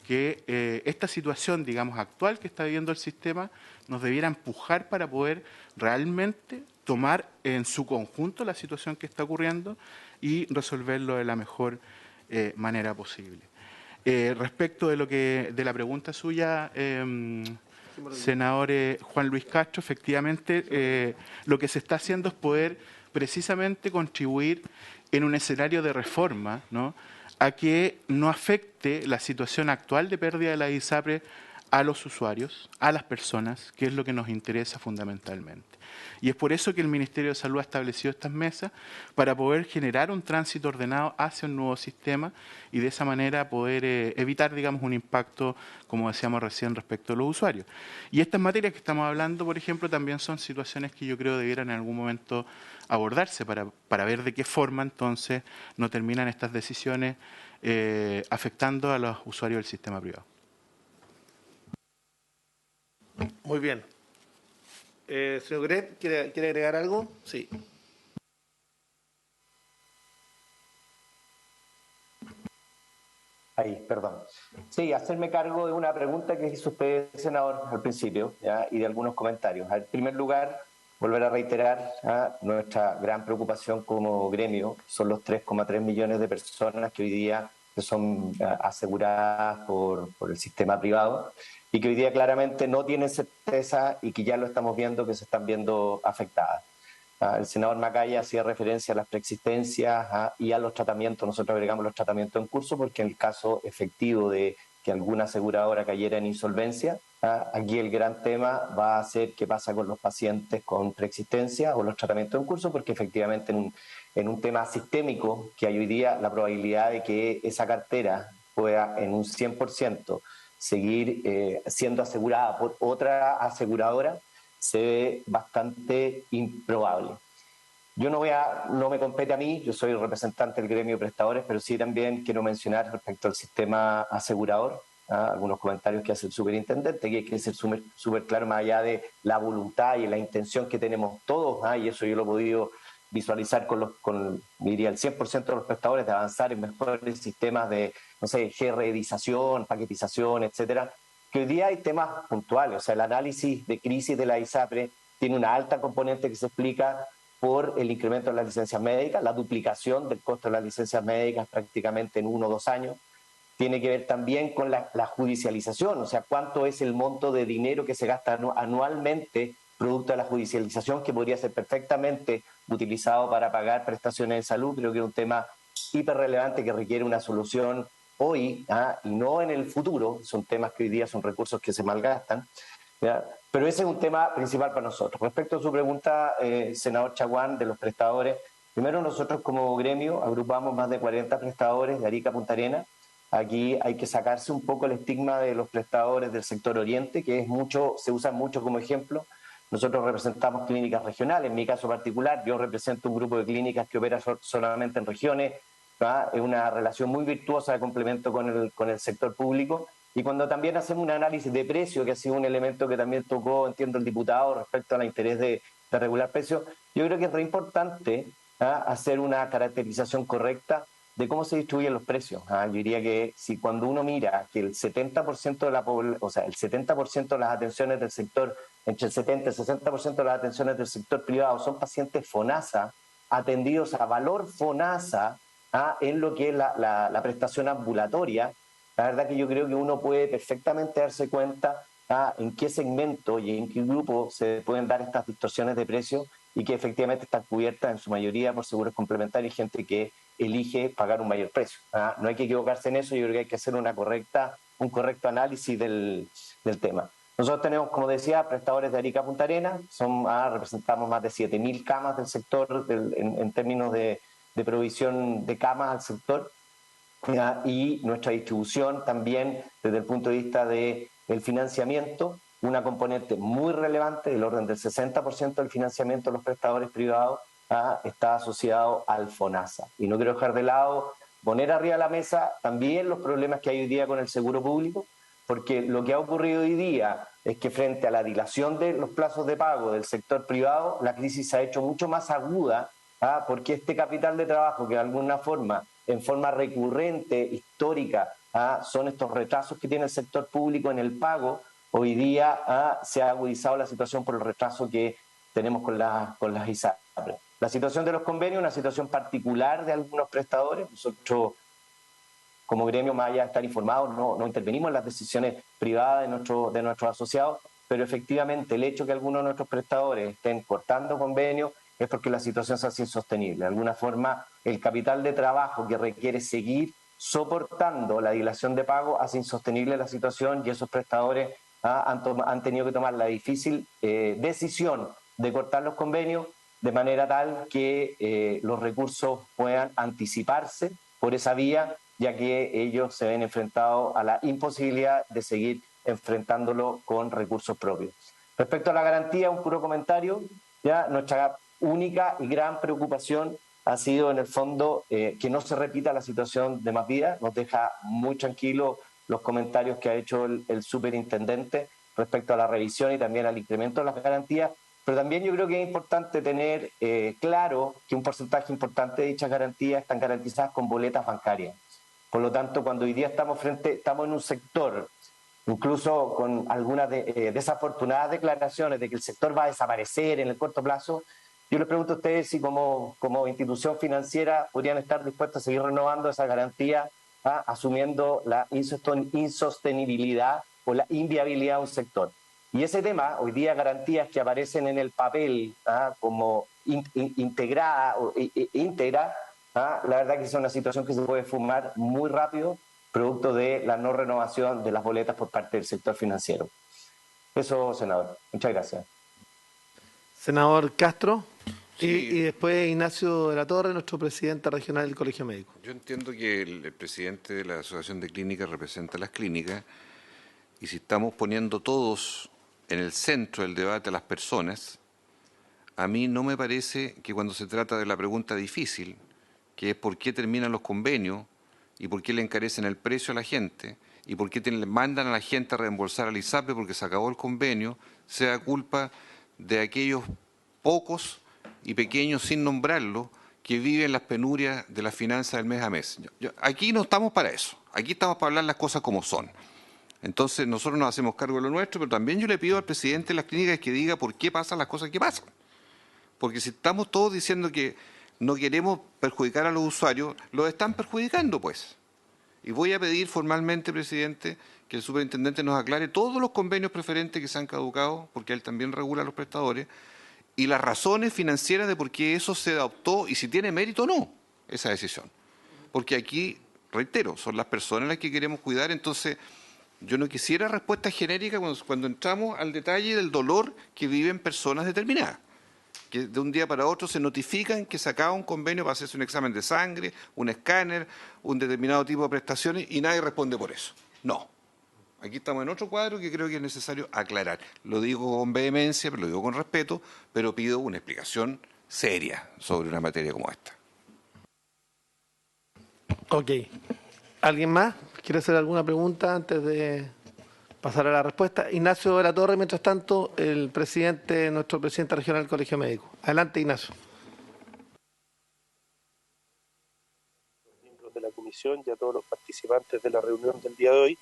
que esta situación, digamos, actual que está viviendo el sistema nos debiera empujar para poder realmente tomar en su conjunto la situación que está ocurriendo y resolverlo de la mejor manera posible. Respecto de la pregunta suya, senador Juan Luis Castro, efectivamente lo que se está haciendo es poder precisamente contribuir en un escenario de reforma, ¿no?, a que no afecte la situación actual de pérdida de la ISAPRE a los usuarios, a las personas, que es lo que nos interesa fundamentalmente. Y es por eso que el Ministerio de Salud ha establecido estas mesas para poder generar un tránsito ordenado hacia un nuevo sistema y de esa manera poder evitar, digamos, un impacto, como decíamos recién, respecto a los usuarios. Y estas materias que estamos hablando, por ejemplo, también son situaciones que yo creo debieran en algún momento abordarse para ver de qué forma entonces no terminan estas decisiones afectando a los usuarios del sistema privado. Muy bien. Señor Gret, ¿quiere agregar algo? Sí. Ahí, perdón. Sí, hacerme cargo de una pregunta que hizo usted, senador, al principio, ¿ya?, y de algunos comentarios. En primer lugar, volver a reiterar nuestra gran preocupación como gremio, son los 3,3 millones de personas que hoy día son aseguradas por el sistema privado y que hoy día claramente no tienen certeza y que ya lo estamos viendo, que se están viendo afectadas. El senador Macaya hacía referencia a las preexistencias y a los tratamientos. Nosotros agregamos los tratamientos en curso porque en el caso efectivo de que alguna aseguradora cayera en insolvencia, aquí el gran tema va a ser qué pasa con los pacientes con preexistencia o los tratamientos en curso, porque efectivamente en un tema sistémico que hay hoy día, la probabilidad de que esa cartera pueda en un 100% seguir siendo asegurada por otra aseguradora se ve bastante improbable. Yo no me compete a mí, yo soy el representante del gremio de prestadores, pero sí también quiero mencionar respecto al sistema asegurador, algunos comentarios que hace el superintendente, que hay que ser súper claro más allá de la voluntad y la intención que tenemos todos, y eso yo lo he podido visualizar diría el 100% de los prestadores, de avanzar en mejores sistemas de, no sé, geredización, paquetización, etcétera, que hoy día hay temas puntuales. O sea, el análisis de crisis de la ISAPRE tiene una alta componente que se explica por el incremento de las licencias médicas, la duplicación del costo de las licencias médicas prácticamente en 1 o 2 años. Tiene que ver también con la judicialización, o sea, cuánto es el monto de dinero que se gasta anualmente producto de la judicialización, que podría ser perfectamente utilizado para pagar prestaciones de salud. Creo que es un tema hiper relevante que requiere una solución hoy y no en el futuro. Son temas que hoy día son recursos que se malgastan, ¿ya? Pero ese es un tema principal para nosotros. Respecto a su pregunta, senador Chaguán, de los prestadores, primero nosotros como gremio agrupamos más de 40 prestadores de Arica a Punta Arenas. Aquí hay que sacarse un poco el estigma de los prestadores del sector oriente, que se usan mucho como ejemplo. Nosotros representamos clínicas regionales. En mi caso particular, yo represento un grupo de clínicas que opera solamente en regiones. Es una relación muy virtuosa de complemento con el sector público. Y cuando también hacemos un análisis de precio, que ha sido un elemento que también tocó, entiendo, el diputado respecto al interés de regular precios, yo creo que es re importante hacer una caracterización correcta de cómo se distribuyen los precios. Yo diría que si cuando uno mira que el 70% de la población, o sea, el 70% de las atenciones del sector, entre el 70 y el 60% de las atenciones del sector privado son pacientes FONASA, atendidos a valor FONASA, en lo que es la prestación ambulatoria, la verdad que yo creo que uno puede perfectamente darse cuenta en qué segmento y en qué grupo se pueden dar estas distorsiones de precio y que efectivamente están cubiertas en su mayoría por seguros complementarios y gente que elige pagar un mayor precio. No hay que equivocarse en eso, yo creo que hay que hacer un correcto análisis del tema. Nosotros tenemos, como decía, prestadores de Arica a Punta Arenas, representamos más de 7.000 camas del sector en términos de provisión de camas al sector. y nuestra distribución también desde el punto de vista del financiamiento, una componente muy relevante, del orden del 60% del financiamiento de los prestadores privados está asociado al FONASA. Y no quiero dejar de lado, poner arriba de la mesa también los problemas que hay hoy día con el seguro público, porque lo que ha ocurrido hoy día es que frente a la dilación de los plazos de pago del sector privado, la crisis se ha hecho mucho más aguda, porque este capital de trabajo que de alguna forma, en forma recurrente, histórica, son estos retrasos que tiene el sector público en el pago, hoy día se ha agudizado la situación por el retraso que tenemos con las ISAPRES. La situación de los convenios, una situación particular de algunos prestadores. Nosotros, como gremio, más allá de estar informados, no intervenimos en las decisiones privadas de nuestros asociados, pero efectivamente el hecho que algunos de nuestros prestadores estén cortando convenios es porque la situación se hace insostenible. De alguna forma, el capital de trabajo que requiere seguir soportando la dilación de pago hace insostenible la situación y esos prestadores han tenido que tomar la difícil decisión de cortar los convenios de manera tal que los recursos puedan anticiparse por esa vía, ya que ellos se ven enfrentados a la imposibilidad de seguir enfrentándolo con recursos propios. Respecto a la garantía, un puro comentario, ya nuestra única y gran preocupación ha sido en el fondo que no se repita la situación de Más Vida. Nos deja muy tranquilos los comentarios que ha hecho el superintendente respecto a la revisión y también al incremento de las garantías, pero también yo creo que es importante tener claro que un porcentaje importante de dichas garantías están garantizadas con boletas bancarias. Por lo tanto, cuando hoy día estamos en un sector, incluso con algunas desafortunadas declaraciones de que el sector va a desaparecer en el corto plazo, yo les pregunto a ustedes si como institución financiera podrían estar dispuestos a seguir renovando esa garantía, asumiendo la insostenibilidad o la inviabilidad de un sector. Y ese tema, hoy día garantías que aparecen en el papel como íntegra, la verdad que es una situación que se puede fumar muy rápido, producto de la no renovación de las boletas por parte del sector financiero. Eso, senador. Muchas gracias. Senador Castro. Sí. Y después Ignacio de la Torre, nuestro presidente regional del Colegio Médico. Yo entiendo que el presidente de la Asociación de Clínicas representa las clínicas, y si estamos poniendo todos en el centro del debate a las personas, a mí no me parece que cuando se trata de la pregunta difícil, que es por qué terminan los convenios y por qué le encarecen el precio a la gente y por qué le mandan a la gente a reembolsar al ISAPRE porque se acabó el convenio, sea culpa de aquellos pocos y pequeños, sin nombrarlo, que viven las penurias de las finanzas del mes a mes. Aquí no estamos para eso, aquí estamos para hablar las cosas como son. Entonces nosotros nos hacemos cargo de lo nuestro, pero también yo le pido al presidente de las clínicas que diga por qué pasan las cosas que pasan. Porque si estamos todos diciendo que no queremos perjudicar a los usuarios, los están perjudicando, pues. Y voy a pedir formalmente, presidente, que el superintendente nos aclare todos los convenios preferentes que se han caducado, porque él también regula a los prestadores, y las razones financieras de por qué eso se adoptó y si tiene mérito o no esa decisión. Porque aquí, reitero, son las personas las que queremos cuidar, entonces yo no quisiera respuestas genéricas cuando entramos al detalle del dolor que viven personas determinadas, que de un día para otro se notifican que se acaba un convenio para hacerse un examen de sangre, un escáner, un determinado tipo de prestaciones y nadie responde por eso. No. Aquí estamos en otro cuadro que creo que es necesario aclarar. Lo digo con vehemencia, pero lo digo con respeto, pero pido una explicación seria sobre una materia como esta. Ok. ¿Alguien más quiere hacer alguna pregunta antes de pasar a la respuesta? Ignacio de la Torre, mientras tanto, nuestro presidente regional del Colegio Médico. Adelante, Ignacio. Miembros de la comisión y a todos los participantes de la reunión del día de hoy,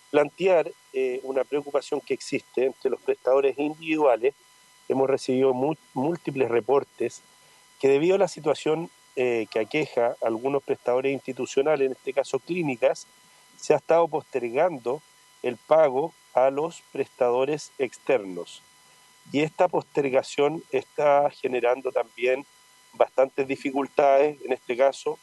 plantear una preocupación que existe entre los prestadores individuales. Hemos recibido múltiples reportes que debido a la situación que aqueja a algunos prestadores institucionales, en este caso clínicas, se ha estado postergando el pago a los prestadores externos. Y esta postergación está generando también bastantes dificultades, en este caso,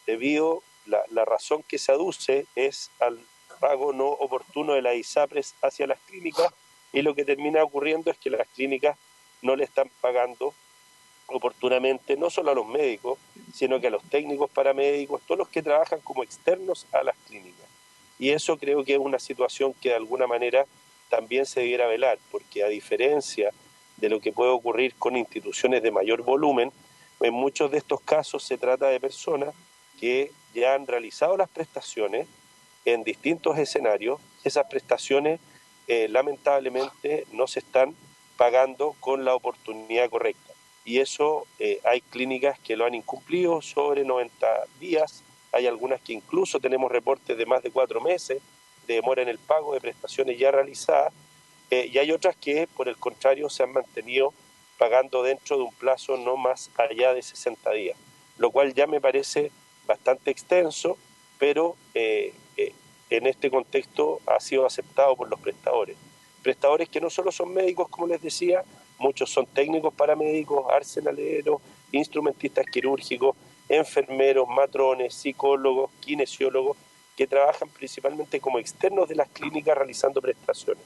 debido la razón que se aduce es al pago no oportuno de las ISAPRES hacia las clínicas, y lo que termina ocurriendo es que las clínicas no le están pagando oportunamente, no solo a los médicos, sino que a los técnicos paramédicos, todos los que trabajan como externos a las clínicas. Y eso creo que es una situación que de alguna manera también se debiera velar, porque a diferencia de lo que puede ocurrir con instituciones de mayor volumen, en muchos de estos casos se trata de personas que ya han realizado las prestaciones en distintos escenarios. Esas prestaciones lamentablemente no se están pagando con la oportunidad correcta. Y eso hay clínicas que lo han incumplido sobre 90 días, hay algunas que incluso tenemos reportes de más de 4 meses de demora en el pago de prestaciones ya realizadas, y hay otras que por el contrario se han mantenido pagando dentro de un plazo no más allá de 60 días, lo cual ya me parece bastante extenso, pero en este contexto ha sido aceptado por los prestadores. Prestadores que no solo son médicos, como les decía, muchos son técnicos paramédicos, arsenaleros, instrumentistas quirúrgicos, enfermeros, matrones, psicólogos, kinesiólogos, que trabajan principalmente como externos de las clínicas realizando prestaciones.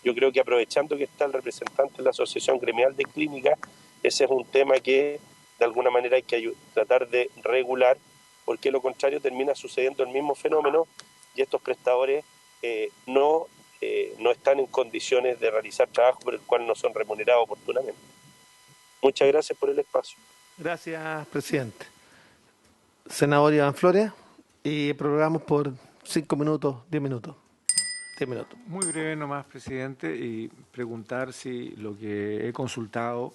Yo creo que aprovechando que está el representante de la Asociación Gremial de Clínicas, ese es un tema que de alguna manera hay que tratar de regular, porque lo contrario termina sucediendo el mismo fenómeno y estos prestadores no están en condiciones de realizar trabajo por el cual no son remunerados oportunamente. Muchas gracias por el espacio. Gracias, presidente. Senador Iván Flores, y programamos por 5 minutos, 10 minutos. 10 minutos. Muy breve nomás, presidente, y preguntar si lo que he consultado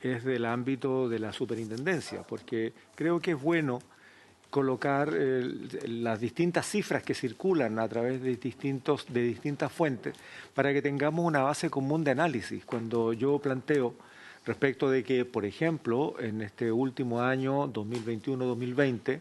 es del ámbito de la superintendencia, porque creo que es bueno colocar las distintas cifras que circulan a través de distintas fuentes para que tengamos una base común de análisis. Cuando yo planteo respecto de que, por ejemplo, en este último año, 2021-2020,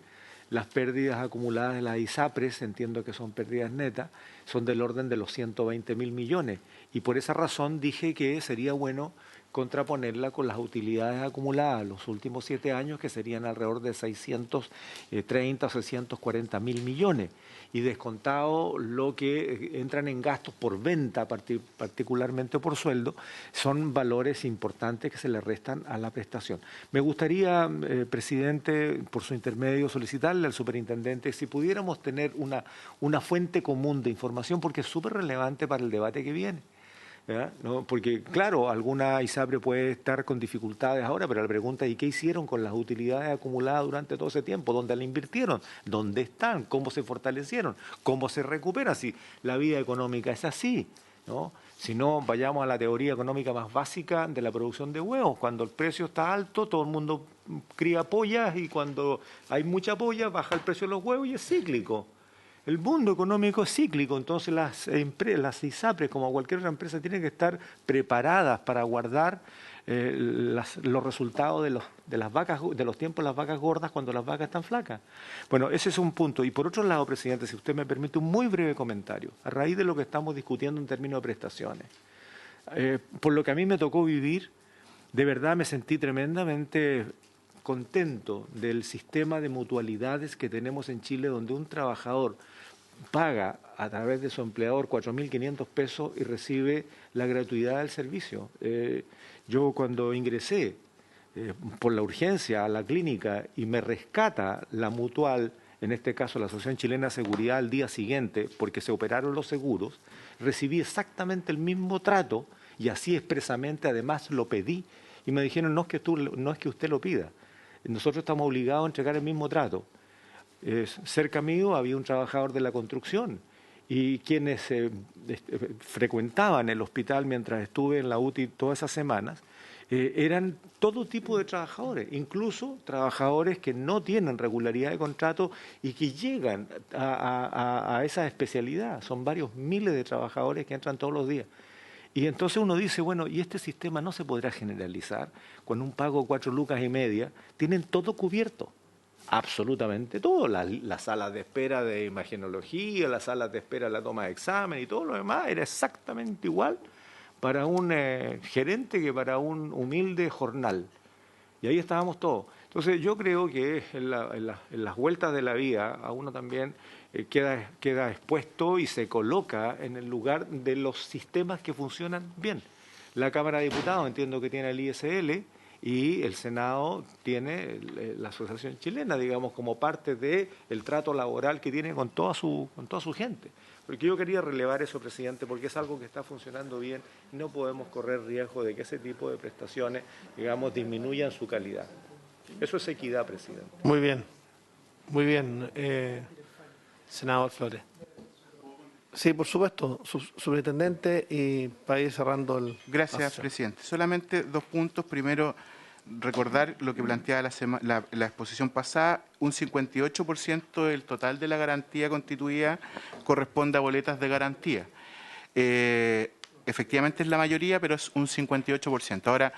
las pérdidas acumuladas de las ISAPRES, entiendo que son pérdidas netas, son del orden de los 120.000 millones. Y por esa razón dije que sería bueno contraponerla con las utilidades acumuladas los últimos 7 años, que serían alrededor de 630 o 640.000 millones, y descontado lo que entran en gastos por venta, particularmente por sueldo, son valores importantes que se le restan a la prestación. Me gustaría, presidente, por su intermedio, solicitarle al superintendente si pudiéramos tener una fuente común de información, porque es súper relevante para el debate que viene. ¿No? Porque, claro, alguna ISAPRE puede estar con dificultades ahora, pero la pregunta es: ¿y qué hicieron con las utilidades acumuladas durante todo ese tiempo? ¿Dónde la invirtieron? ¿Dónde están? ¿Cómo se fortalecieron? ¿Cómo se recuperan? Si la vida económica es así, ¿no? Si no, vayamos a la teoría económica más básica de la producción de huevos. Cuando el precio está alto, todo el mundo cría pollas, y cuando hay mucha polla, baja el precio de los huevos y es cíclico. El mundo económico es cíclico, entonces las ISAPRES, como cualquier otra empresa, tienen que estar preparadas para guardar los resultados de los tiempos de las vacas gordas cuando las vacas están flacas. Bueno, ese es un punto. Y por otro lado, presidente, si usted me permite un muy breve comentario, a raíz de lo que estamos discutiendo en términos de prestaciones. Por lo que a mí me tocó vivir, de verdad me sentí tremendamente contento del sistema de mutualidades que tenemos en Chile, donde un trabajador paga a través de su empleador 4.500 pesos y recibe la gratuidad del servicio. Yo cuando ingresé por la urgencia a la clínica y me rescata la mutual, en este caso la Asociación Chilena de Seguridad, al día siguiente, porque se operaron los seguros, recibí exactamente el mismo trato, y así expresamente además lo pedí, y me dijeron: no es que usted lo pida, nosotros estamos obligados a entregar el mismo trato. Cerca mío había un trabajador de la construcción, y quienes frecuentaban el hospital mientras estuve en la UTI todas esas semanas, eran todo tipo de trabajadores, incluso trabajadores que no tienen regularidad de contrato y que llegan a esa especialidad. Son varios miles de trabajadores que entran todos los días. Y entonces uno dice: bueno, ¿y este sistema no se podrá generalizar? Con un pago de 4,5 lucas, tienen todo cubierto, absolutamente todo. Las salas de espera de imagenología, las salas de espera de la toma de examen y todo lo demás era exactamente igual para un gerente que para un humilde jornal. Y ahí estábamos todos. Entonces yo creo que en las vueltas de la vida a uno también queda expuesto y se coloca en el lugar de los sistemas que funcionan bien. La Cámara de Diputados entiendo que tiene el ISL, y el Senado tiene la Asociación Chilena, digamos, como parte del trato laboral que tiene con toda su gente. Porque yo quería relevar eso, presidente, porque es algo que está funcionando bien. No podemos correr riesgo de que ese tipo de prestaciones, digamos, disminuyan su calidad. Eso es equidad, presidente. Muy bien, senador Flores. Sí, por supuesto, superintendente, y para ir cerrando el... Gracias, presidente. Solamente 2 puntos. Primero, recordar lo que planteaba la exposición pasada, un 58% del total de la garantía constituida corresponde a boletas de garantía. Efectivamente es la mayoría, pero es un 58%. Ahora,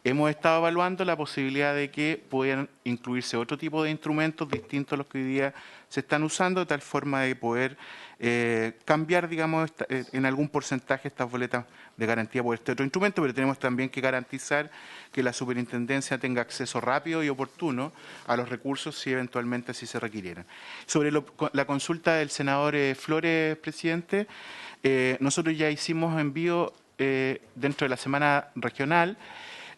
hemos estado evaluando la posibilidad de que puedan incluirse otro tipo de instrumentos distintos a los que hoy día se están usando, de tal forma de poder cambiar, digamos, en algún porcentaje estas boletas de garantía por este otro instrumento, pero tenemos también que garantizar que la superintendencia tenga acceso rápido y oportuno a los recursos si eventualmente así se requirieran. Sobre la consulta del senador Flores, presidente, nosotros ya hicimos envío dentro de la semana regional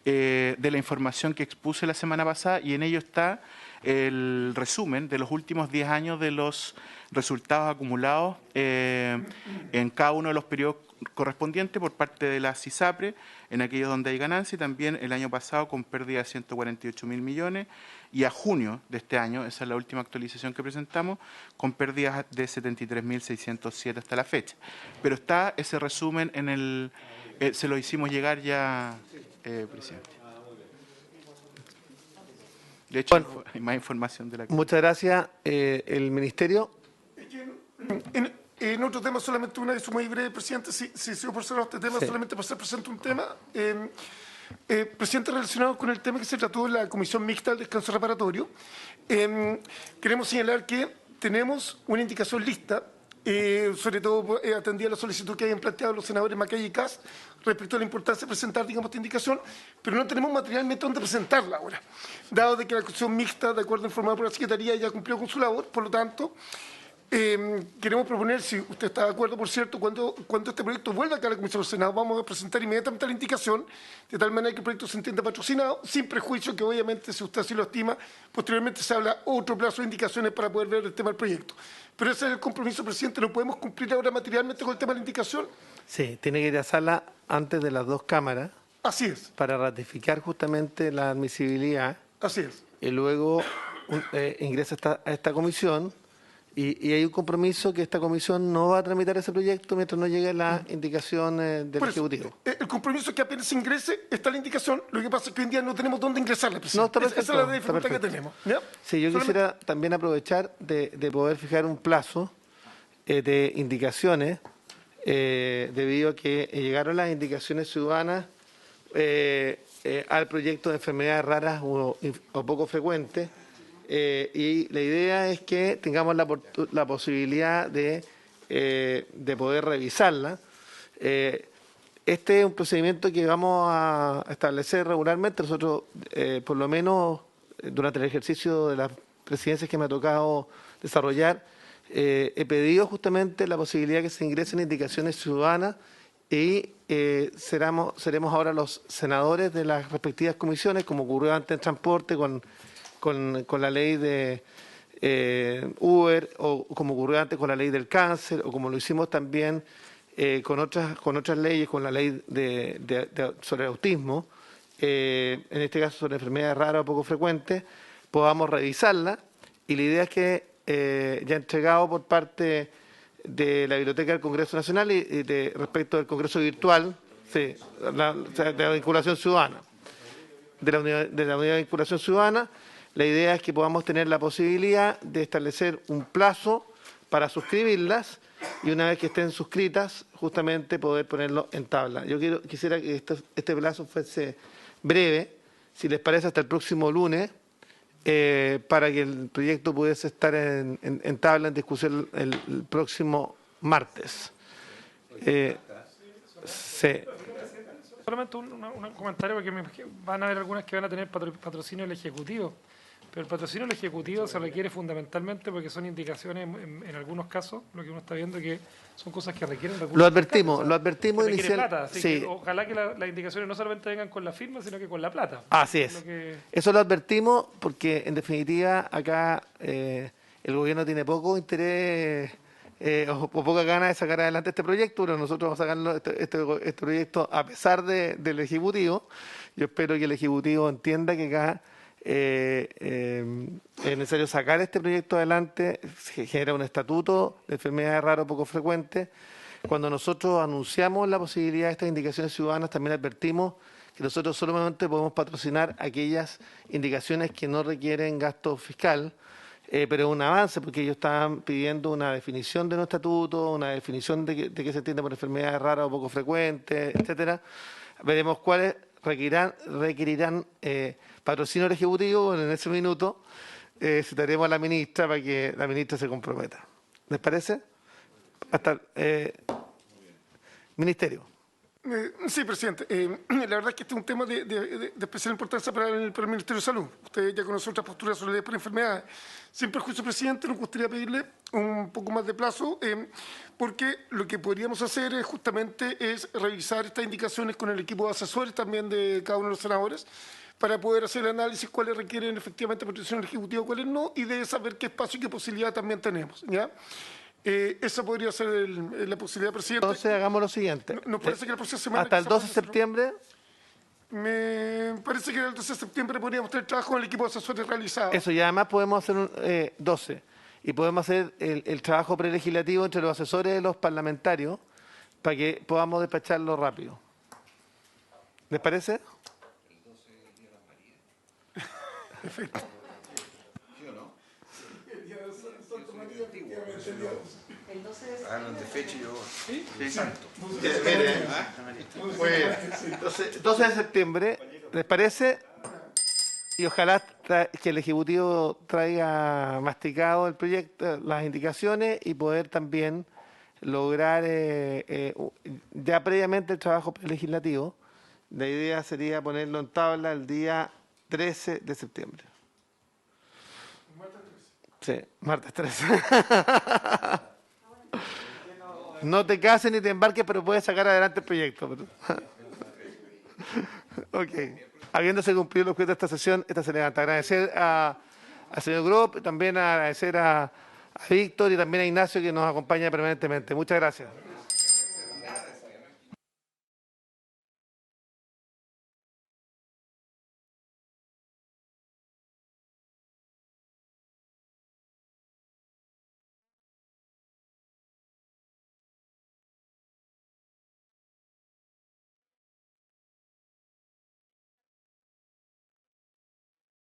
de la información que expuse la semana pasada, y en ello está el resumen de los últimos 10 años de los resultados acumulados en cada uno de los periodos correspondientes por parte de la CISAPRE, en aquellos donde hay ganancia, y también el año pasado con pérdida de 148.000 millones, y a junio de este año, esa es la última actualización que presentamos, con pérdidas de 73.607 hasta la fecha. Pero está ese resumen en el... se lo hicimos llegar ya, presidente. De hecho, bueno, hay más información de la que... Muchas gracias. ¿El Ministerio? En otro tema, solamente una vez muy breve, presidente, si sigo por cerrar este tema, sí. Solamente para hacer presente un tema. Presidente, relacionado con el tema que se trató en la Comisión Mixta del Descanso Reparatorio, queremos señalar que tenemos una indicación lista, sobre todo atendía la solicitud que habían planteado los senadores Macaya y Kast respecto a la importancia de presentar, digamos, esta indicación, pero no tenemos materialmente dónde presentarla ahora, dado de que la Comisión Mixta, de acuerdo informado por la Secretaría, ya cumplió con su labor. Por lo tanto, queremos proponer, si usted está de acuerdo, por cierto, cuando este proyecto vuelva acá a la Comisión del Senado, vamos a presentar inmediatamente la indicación, de tal manera que el proyecto se entienda patrocinado, sin prejuicio que, obviamente, si usted así lo estima, posteriormente se habla otro plazo de indicaciones para poder ver el tema del proyecto. Pero ese es el compromiso, presidente. ¿No podemos cumplir ahora materialmente con el tema de la indicación? Sí, tiene que ir a sala antes de las 2 cámaras. Así es. Para ratificar justamente la admisibilidad. Así es. Y luego ingresa a esta comisión. Y hay un compromiso que esta comisión no va a tramitar ese proyecto mientras no llegue la indicación del Ejecutivo. El compromiso es que apenas ingrese está la indicación. Lo que pasa es que hoy en día no tenemos dónde ingresarla, presidente. No, está perfecto, esa es la dificultad que tenemos. ¿Ya? Sí, yo quisiera también aprovechar de poder fijar un plazo de indicaciones, debido a que llegaron las indicaciones ciudadanas al proyecto de enfermedades raras o poco frecuentes. Y la idea es que tengamos la posibilidad de poder revisarla. Este es un procedimiento que vamos a establecer regularmente. Nosotros, por lo menos durante el ejercicio de las presidencias que me ha tocado desarrollar, he pedido justamente la posibilidad de que se ingresen indicaciones ciudadanas y seremos ahora los senadores de las respectivas comisiones, como ocurrió antes en transporte con la ley de Uber, o como ocurrió antes con la ley del cáncer, o como lo hicimos también con otras leyes, con la ley sobre autismo, en este caso sobre enfermedades raras o poco frecuentes, podamos revisarla. Y la idea es que ya entregado por parte de la Biblioteca del Congreso Nacional y respecto del Congreso Virtual, sí, de la vinculación ciudadana, de la unidad de vinculación ciudadana. La idea es que podamos tener la posibilidad de establecer un plazo para suscribirlas y una vez que estén suscritas, justamente poder ponerlo en tabla. Yo quisiera que este plazo fuese breve, si les parece hasta el próximo lunes, para que el proyecto pudiese estar en tabla, en discusión el próximo martes. Sí. Solamente un comentario, porque van a haber algunas que van a tener patrocinio del Ejecutivo. Pero el patrocinio del Ejecutivo se requiere fundamentalmente porque son indicaciones, en algunos casos, lo que uno está viendo que son cosas que requieren recursos. Lo advertimos fiscales, inicial. plata, así Sí. que ojalá que las indicaciones no solamente vengan con la firma, sino que con la plata. Así es. Eso lo advertimos porque, en definitiva, acá el gobierno tiene poco interés o poca ganas de sacar adelante este proyecto, pero nosotros vamos a sacar este proyecto a pesar del Ejecutivo. Yo espero que el Ejecutivo entienda que acá es necesario sacar este proyecto adelante. Se genera un estatuto de enfermedades raras poco frecuentes. Cuando nosotros anunciamos la posibilidad de estas indicaciones ciudadanas, también advertimos que nosotros solamente podemos patrocinar aquellas indicaciones que no requieren gasto fiscal, pero es un avance porque ellos estaban pidiendo una definición de un estatuto, una definición de qué se entiende por enfermedades raras o poco frecuentes, etcétera. Veremos cuáles requerirán patrocinio del Ejecutivo. En ese minuto citaremos a la ministra para que la ministra se comprometa. ¿Les parece? Hasta Ministerio. Sí, presidente. La verdad es que este es un tema de especial importancia para el Ministerio de Salud. Usted ya conoce otras posturas sobre por enfermedades. Sin perjuicio, presidente, nos gustaría pedirle un poco más de plazo, porque lo que podríamos hacer es revisar estas indicaciones con el equipo de asesores también de cada uno de los senadores, para poder hacer el análisis cuáles requieren efectivamente protección ejecutiva, cuáles no, y de saber qué espacio y qué posibilidad también tenemos, ¿ya? Esa podría ser la posibilidad, presidente. Entonces hagamos lo siguiente. Nos parece que la próxima semana... Hasta el 12 de septiembre. Me parece que el 12 de septiembre podríamos tener trabajo con el equipo de asesores realizado. Eso, y además podemos hacer 12. Y podemos hacer el trabajo prelegislativo entre los asesores de los parlamentarios para que podamos despacharlo rápido. ¿Les parece? Perfecto. Hablan de fecha y yo. Sí. Mire, bueno, entonces, 12 de septiembre, ¿les parece? Y ojalá que el Ejecutivo traiga masticado el proyecto, las indicaciones, y poder también lograr ya previamente el trabajo legislativo. La idea sería ponerlo en tabla el día 13 de septiembre. Sí, martes 13. No te cases ni te embarques, pero puedes sacar adelante el proyecto. Ok. Habiéndose cumplido los objetivos de esta sesión, esta se levanta. Agradecer al señor Grob, también agradecer a Víctor y también a Ignacio, que nos acompaña permanentemente. Muchas gracias.